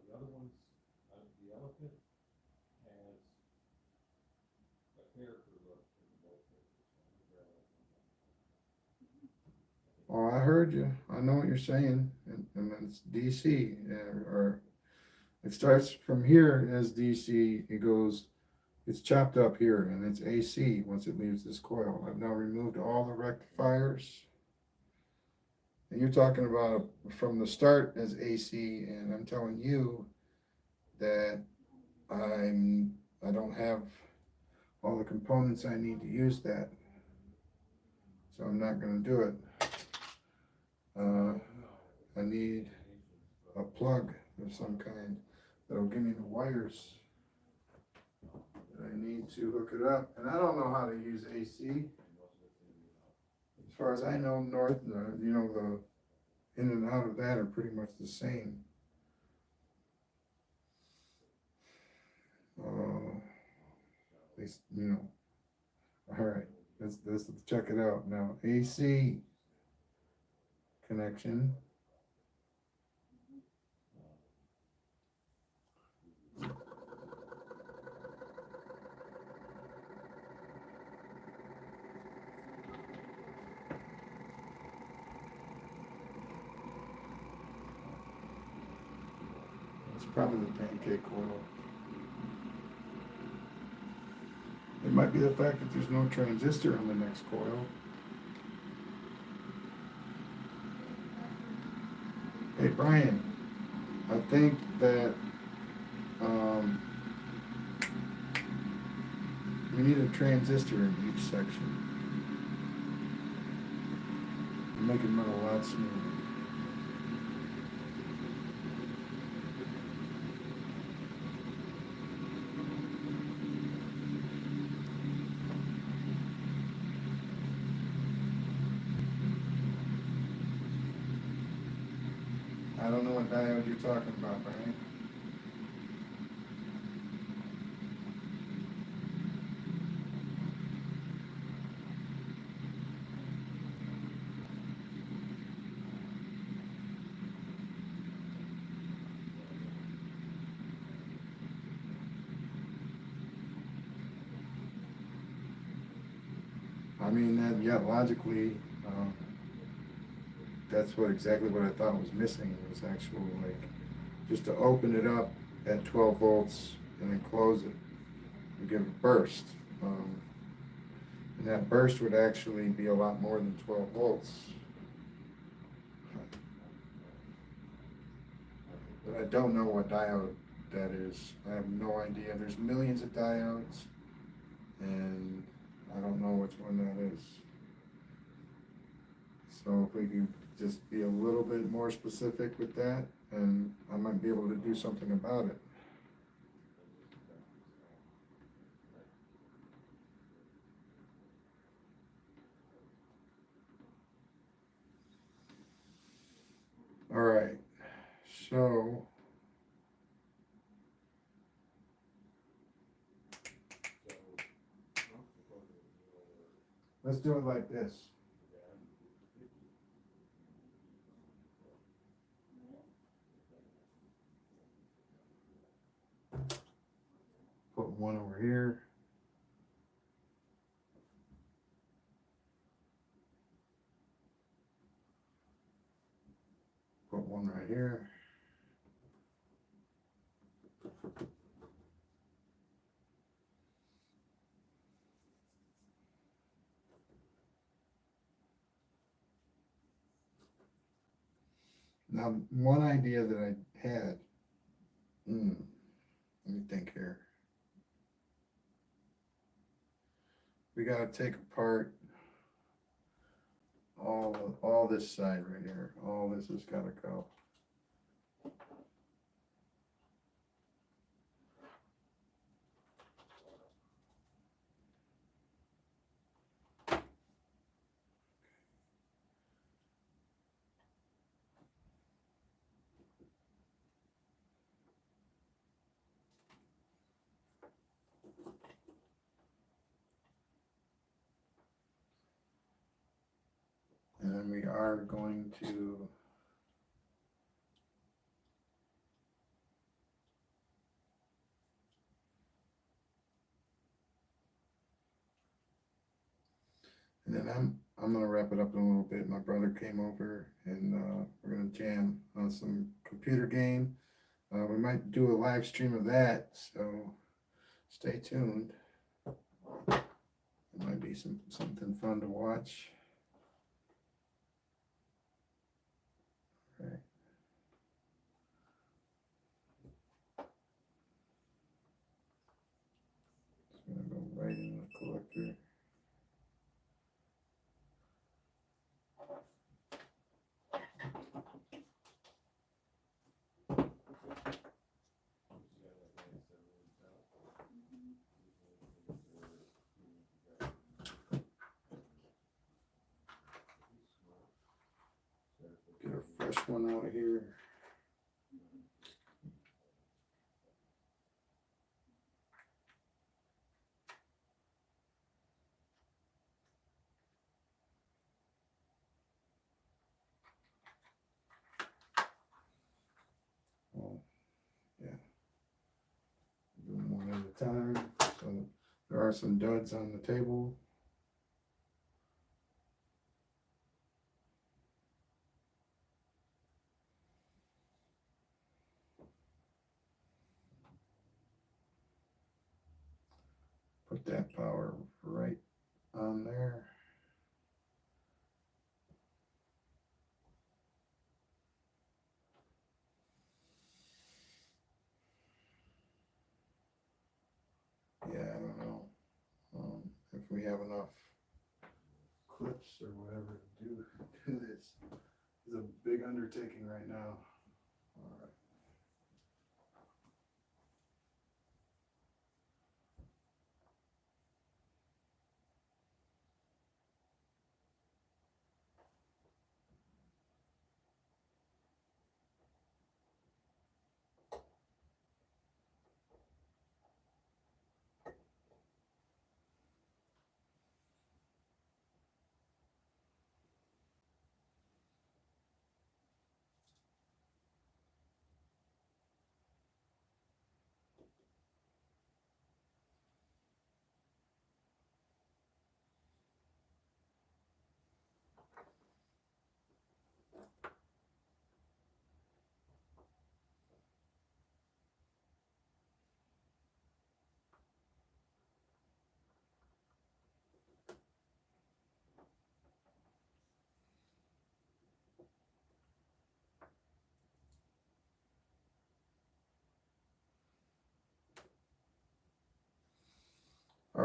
The other ones, the elephant has a character look in both pictures. Oh, I heard you. I know what you're saying. And it's DC, or it starts from here as DC. It goes, it's chopped up here, and it's AC once it leaves this coil. I've now removed all the rectifiers. And you're talking about from the start as AC, and I'm telling you that I don't have all the components I need to use that. So I'm not going to do it. I need a plug of some kind that'll give me the wires that I need to hook it up. And I don't know how to use AC. As far as I know, north, you know, the in and out of that are pretty much the same. At least, you know. All right, let's check it out now. AC connection. It's probably the pancake coil. It might be the fact that there's no transistor on the next coil. Hey Brian, I think that we need a transistor in each section. Make it run a lot smoother. I I don't know what diode you're talking about, Brian. I mean, that, yeah, logically, that's what exactly what I thought was missing was actual, like, just to open it up at 12 volts and then close it and give a burst. And that burst would actually be a lot more than 12 volts. But I don't know what diode that is. I have no idea. There's millions of diodes, and I don't know which one that is. So if we could just be a little bit more specific with that, and I might be able to do something about it. All right, so let's do it like this. Put one over here. Put one right here. Now, one idea that I had, let me think here. We gotta take apart all this side right here. All this has gotta go. And then we are going to and then I'm gonna wrap it up in a little bit. My brother came over and we're gonna jam on some computer game. We might do a live stream of that, so stay tuned. It might be something fun to watch. All right. It's gonna go right in the collector. Get a fresh one out of here. Oh, yeah. Doing one at a time. So there are some duds on the table. Put that power right on there. Yeah, I don't know if we have enough clips or whatever to do this. It's a big undertaking right now. All right.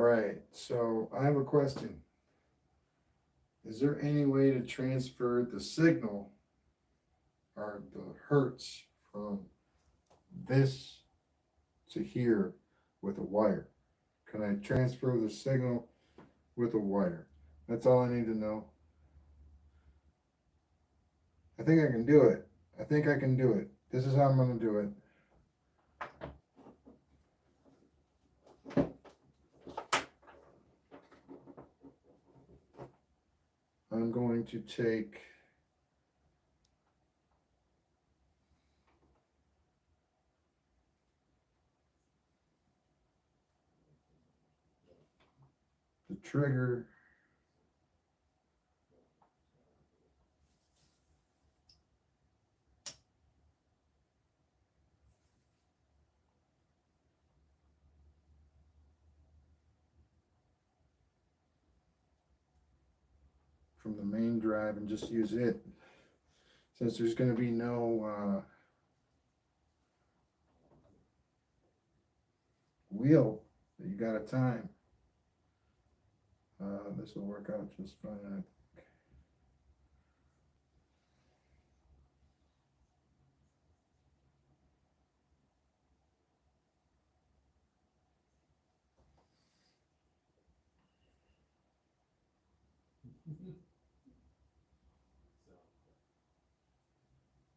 Alright, so I have a question. Is there any way to transfer the signal or the hertz from this to here with a wire? Can I transfer the signal with a wire? That's all I need to know. I think I can do it. I think I can do it. This is how I'm going to do it. I'm going to take the trigger from the main drive and just use it, since there's going to be no wheel that you got to time. This will work out just fine, I think.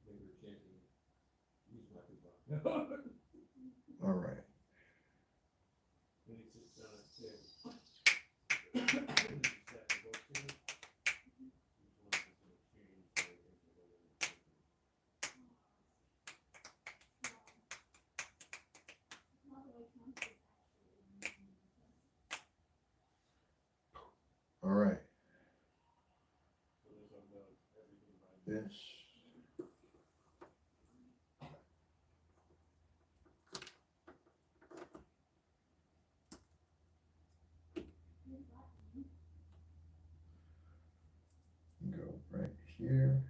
So, maybe we're chanting, use microphone. All right. And it's just, it's set to both sides. Each one is gonna change the way things are going. How do I count it actually? All right. So this one does everything by. This. Go right here.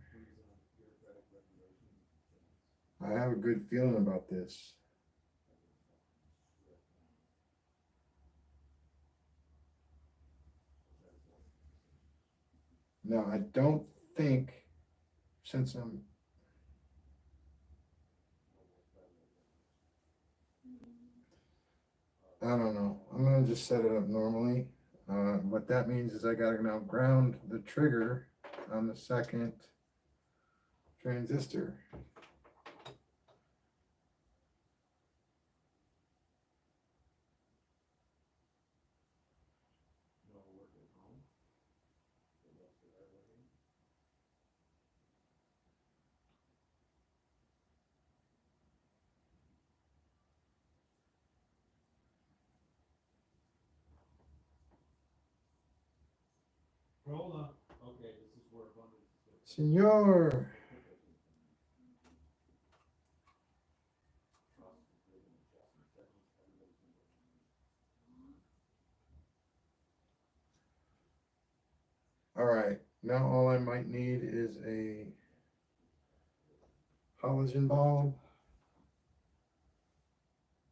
I have a good feeling about this. Now, I don't think, since I don't know, I'm gonna just set it up normally. What that means is I gotta now ground the trigger on the second transistor. No work at home. So that's what I'm working. Hold on. Okay, this is where abundance is gonna. Senor! All right, now all I might need is a halogen bulb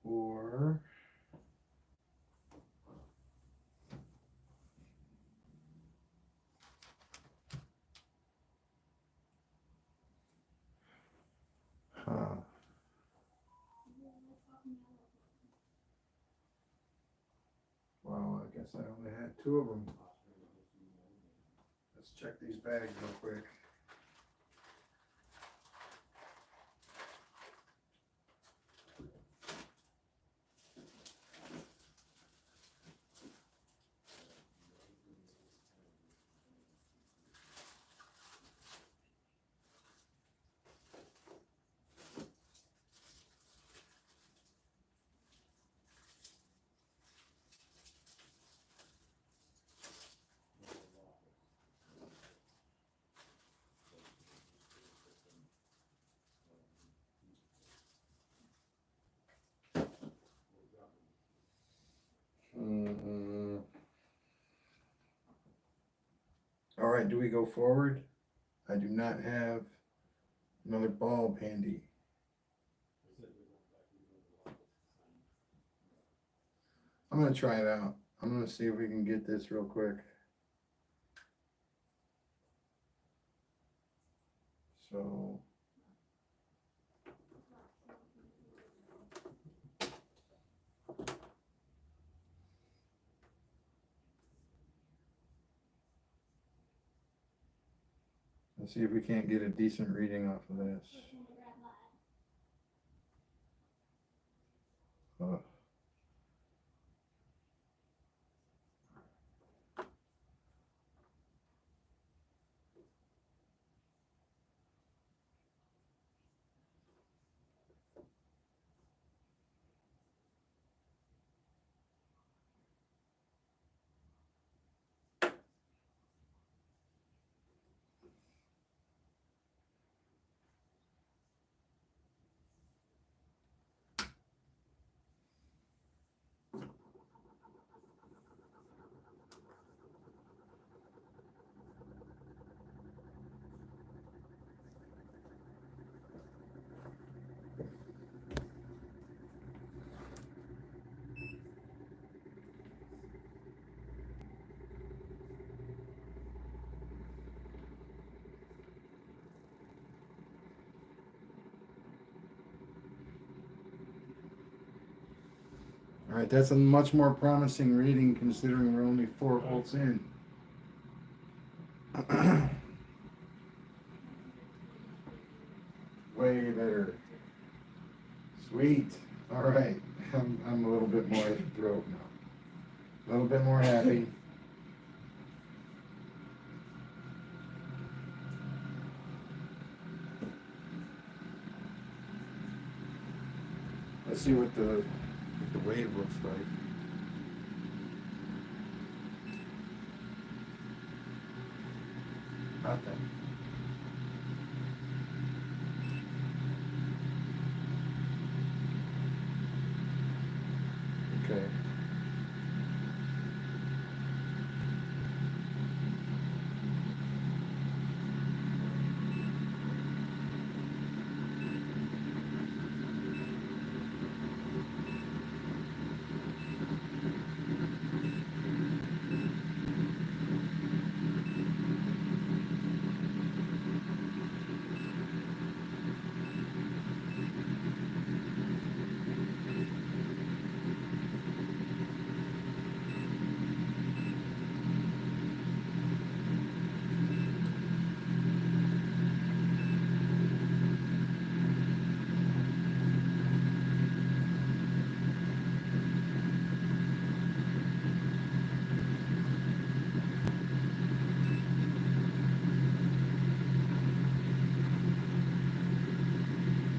or well, I guess I only had two of them. Let's check these bags real quick. All right, do we go forward? I do not have another bulb handy. I'm gonna try it out. I'm gonna see if we can get this real quick. So. Let's see if we can't get a decent reading off of this. Oh. All right, that's a much more promising reading considering we're only 4 volts in. Way better. Sweet. All right, I'm a little bit more thrilled now. A little bit more happy. Let's see what the wave looks like. Nothing. Okay.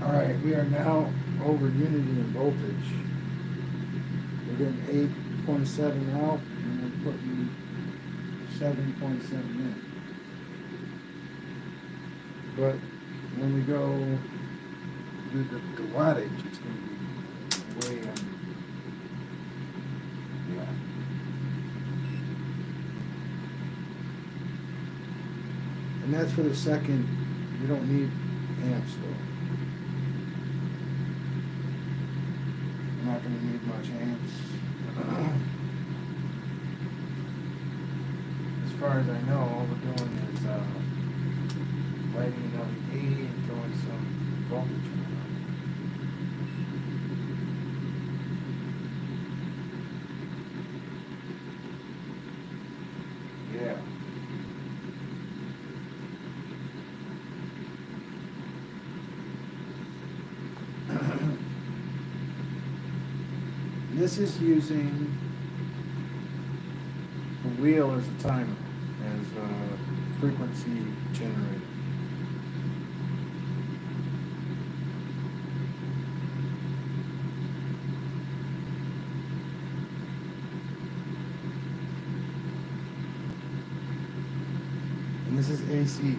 All right, we are now over unity in voltage. We're getting 8.7 out, and we're putting 7.7 in. But when we go do the wattage, it's going to be way under. Yeah. And that's for the second. You don't need amps though. You're not going to need much amps. As far as I know, all we're doing is lighting an LED and throwing some voltage in it. Yeah. This is using the wheel as a timer, as a frequency generator. And this is AC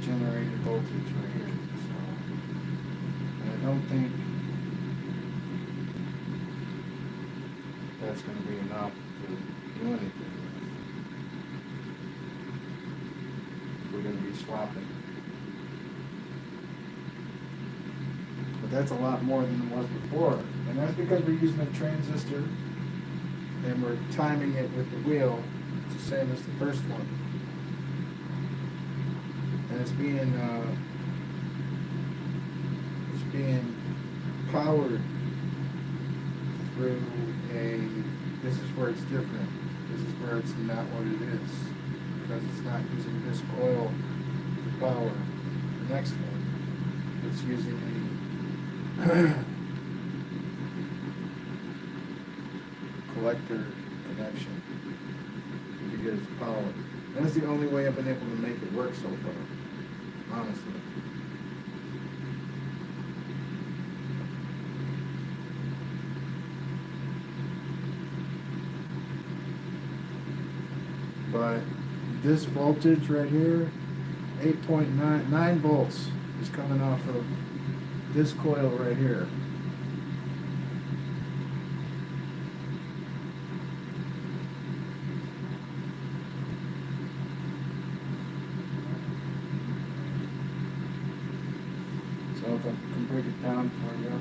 generated voltage right here. So, and I don't think that's going to be enough to do anything with. If we're going to be swapping. But that's a lot more than it was before. And that's because we're using a transistor and we're timing it with the wheel. It's the same as the first one. And it's being powered through this is where it's different. This is where it's not what it is. Because it's not using this coil to power the next one. It's using a collector connection to get its power. That's the only way I've been able to make it work so far, honestly. But this voltage right here, 8.9 volts is coming off of this coil right here. So if I can break it down for you.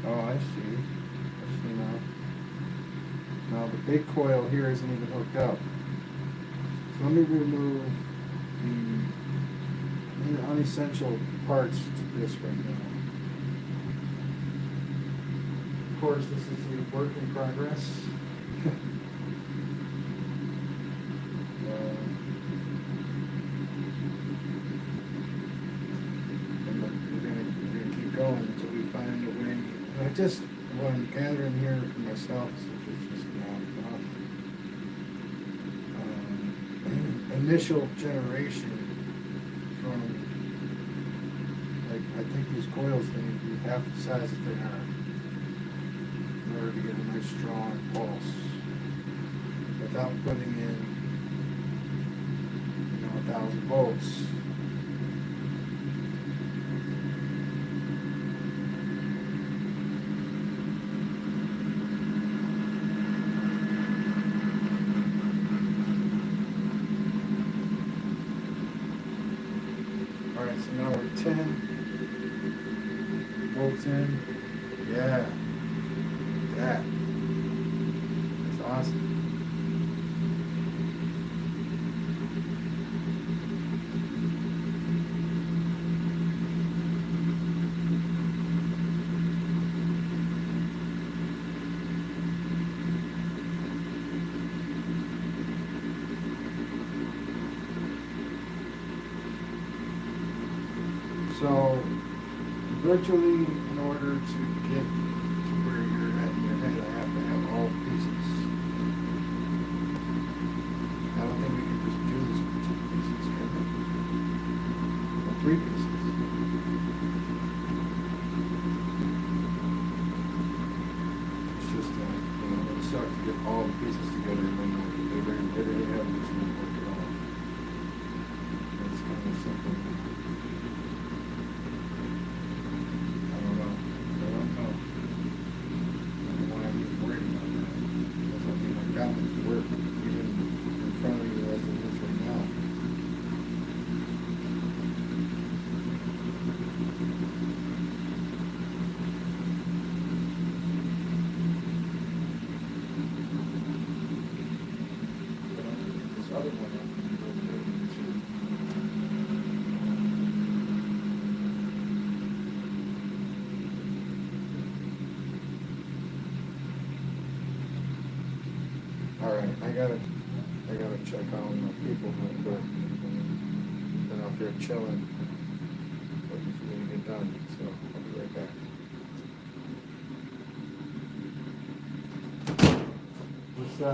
Oh, I see. I see now. Now the big coil here isn't even hooked up. So let me remove the unessential parts to this right now. Of course, this is a work in progress. And we're gonna keep going until we find a way. And what I'm gathering here for myself is that it's just not enough. Initial generation from, like, I think these coils, they need to be half the size that they are in order to get a nice strong pulse without putting in, 1,000 volts. Alright, so now we're 10 volts in. Yeah. That. That's awesome. So, virtually, in order to get to where you're at in your head, I have to have all pieces. I don't think we can just do this with 2 pieces, can we? Or 3 pieces. It's just, it sucks to get all the pieces together and then they really have this one work at all. It's kind of simple. Alright, I gotta check on my people real quick. They're out there chilling, waiting for me to get done, so I'll be right back. What's oh,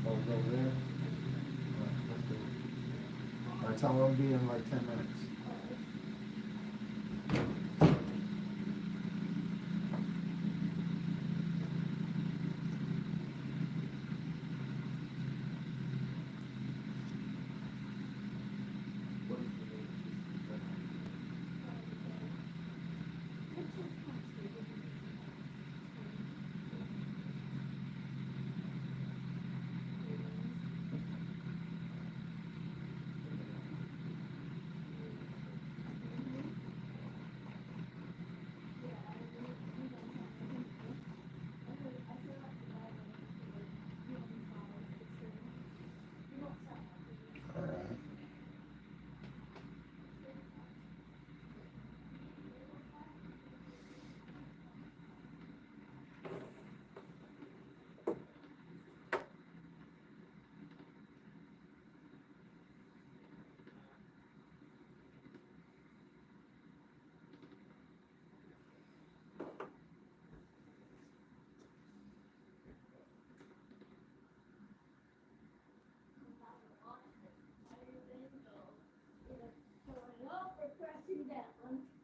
it's over there? Alright, let's do it. Alright, tell them I'll be in like 10 minutes.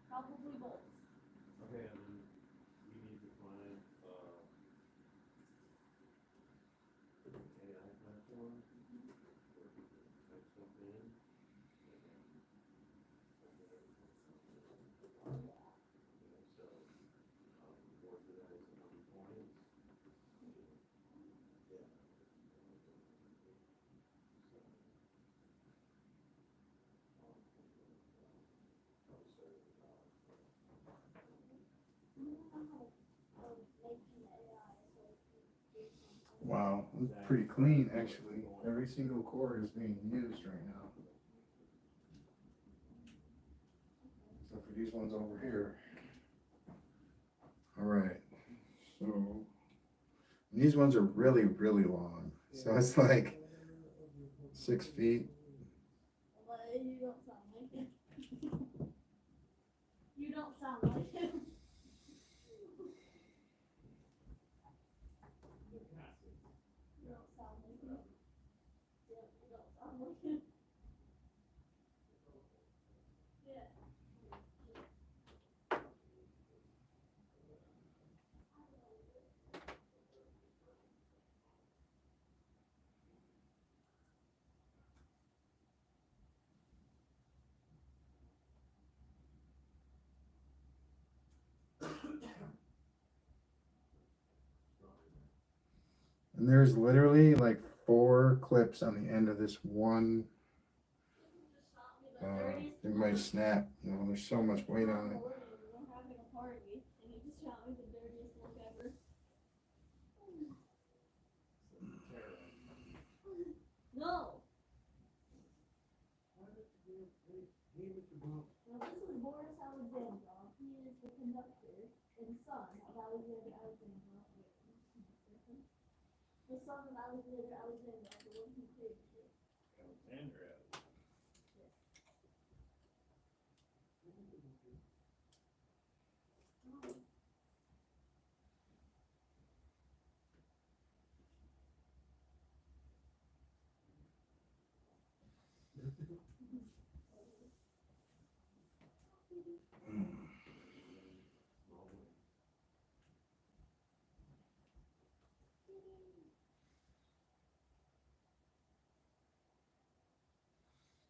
Probably both. Okay, and then we need to find, AI platform, where we can type stuff in, and then submit everything. Okay, so, organize the points. Yeah. Wow, it's pretty clean actually. Every single core is being used right now. Except for these ones over here. Alright, so these ones are really, really long. So it's like 6 feet. But you don't sound like it. You don't sound like it. You don't sound like it. Yeah, you don't sound like it. Yeah. And there's literally like 4 clips on the end of this one. Just shot me the dirtiest It might look. snap, you know, there's so much weight on it. We're having a party, and he just shot me the dirtiest look ever. No. Now this is Boris Alexandrov. He is the conductor and son of Alexander Alexandrov. The son of Alexander Alexandrov, the one who created it. Alexandria.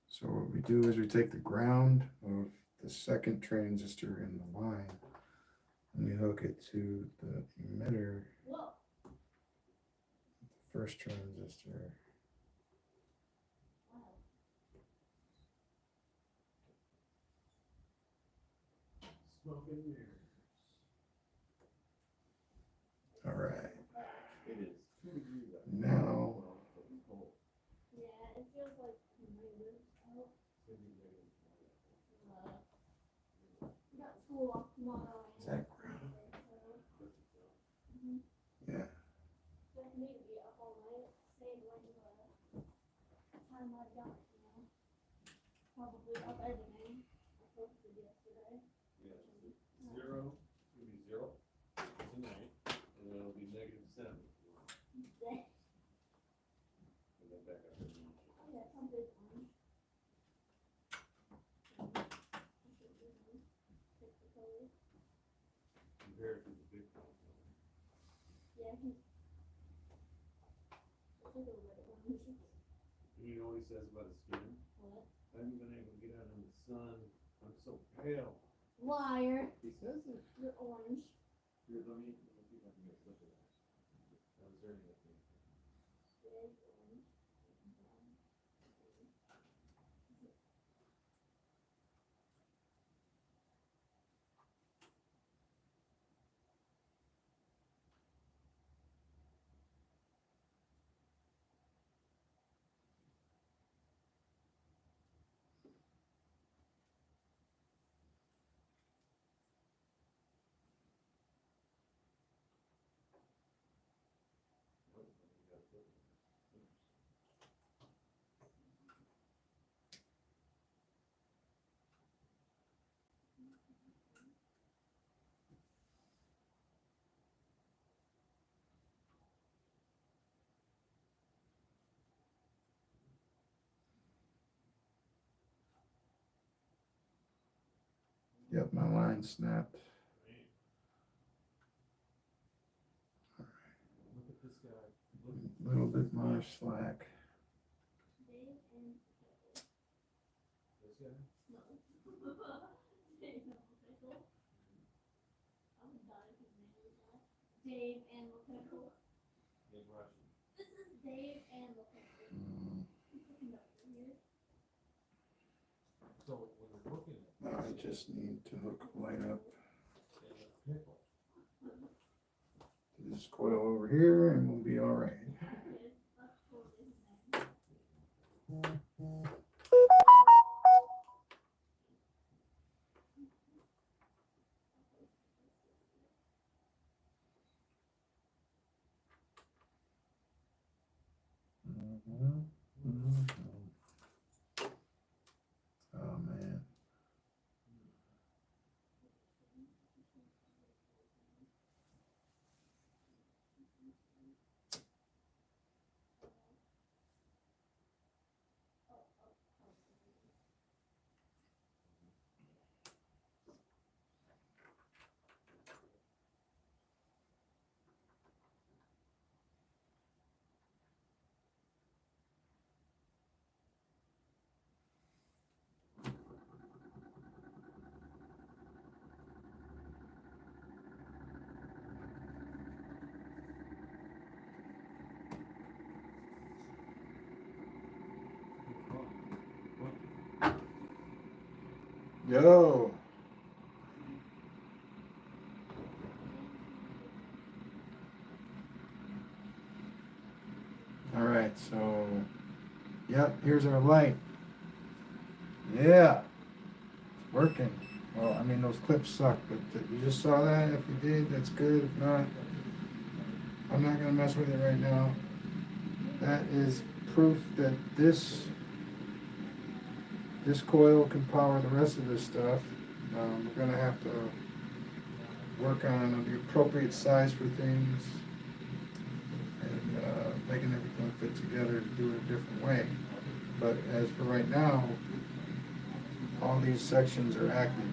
So what we do is we take the ground of the second transistor in the line and we hook it to the emitter, Whoa. the first transistor. Wow. Smoke and mirrors. All right. It is 2 degrees out. Now, Well, but it's cold. Yeah, it feels like minus out. It's gonna be negative 20. We got school off tomorrow. is that Mhm. yeah. So I need to be up all night, same like the time I got, you know. Probably up editing. I posted yesterday. Yeah, 0, it's gonna be 0 tonight, and then it'll be -7. Dang. And then back up to the Oh yeah, some big ones. Pick the colors. compared to the big one. Yeah, he's. It's like a red orange. You know what he says about his skin? What? I haven't been able to get out in the sun. I'm so pale. Liar. He says it. You're orange. Here, let me see if I can get a slip of that. I was there to get me. Red, orange. Brown. Yep, my line snapped. Look at this guy. A little bit more slack. Dave and This guy? no. Dave and Pickle. I would die if his name was that. Dave and Pickle. Big Russian. This is Dave and Pickle. He's looking up here. So when we're looking at Now I just need to hook light up pickle, to this coil over here and we'll be all right. Yes, that's totally his name. Oh man. Yo. All right, so, yep, here's our light. Yeah, it's working. Well, I mean, those clips suck, but you just saw that. If you did, that's good. If not, I'm not gonna mess with it right now. That is proof that this coil can power the rest of this stuff. We're gonna have to work on the appropriate size for things and making everything fit together to do it a different way. But as for right now, all these sections are active.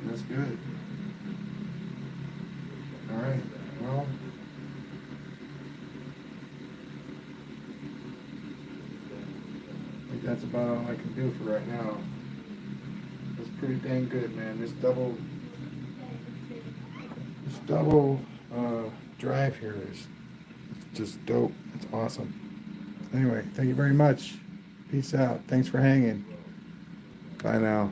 That's good. All right, well, I think that's about all I can do for right now. That's pretty dang good, man. This double drive here is just dope. It's awesome. Anyway, thank you very much. Peace out. Thanks for hanging. Bye now.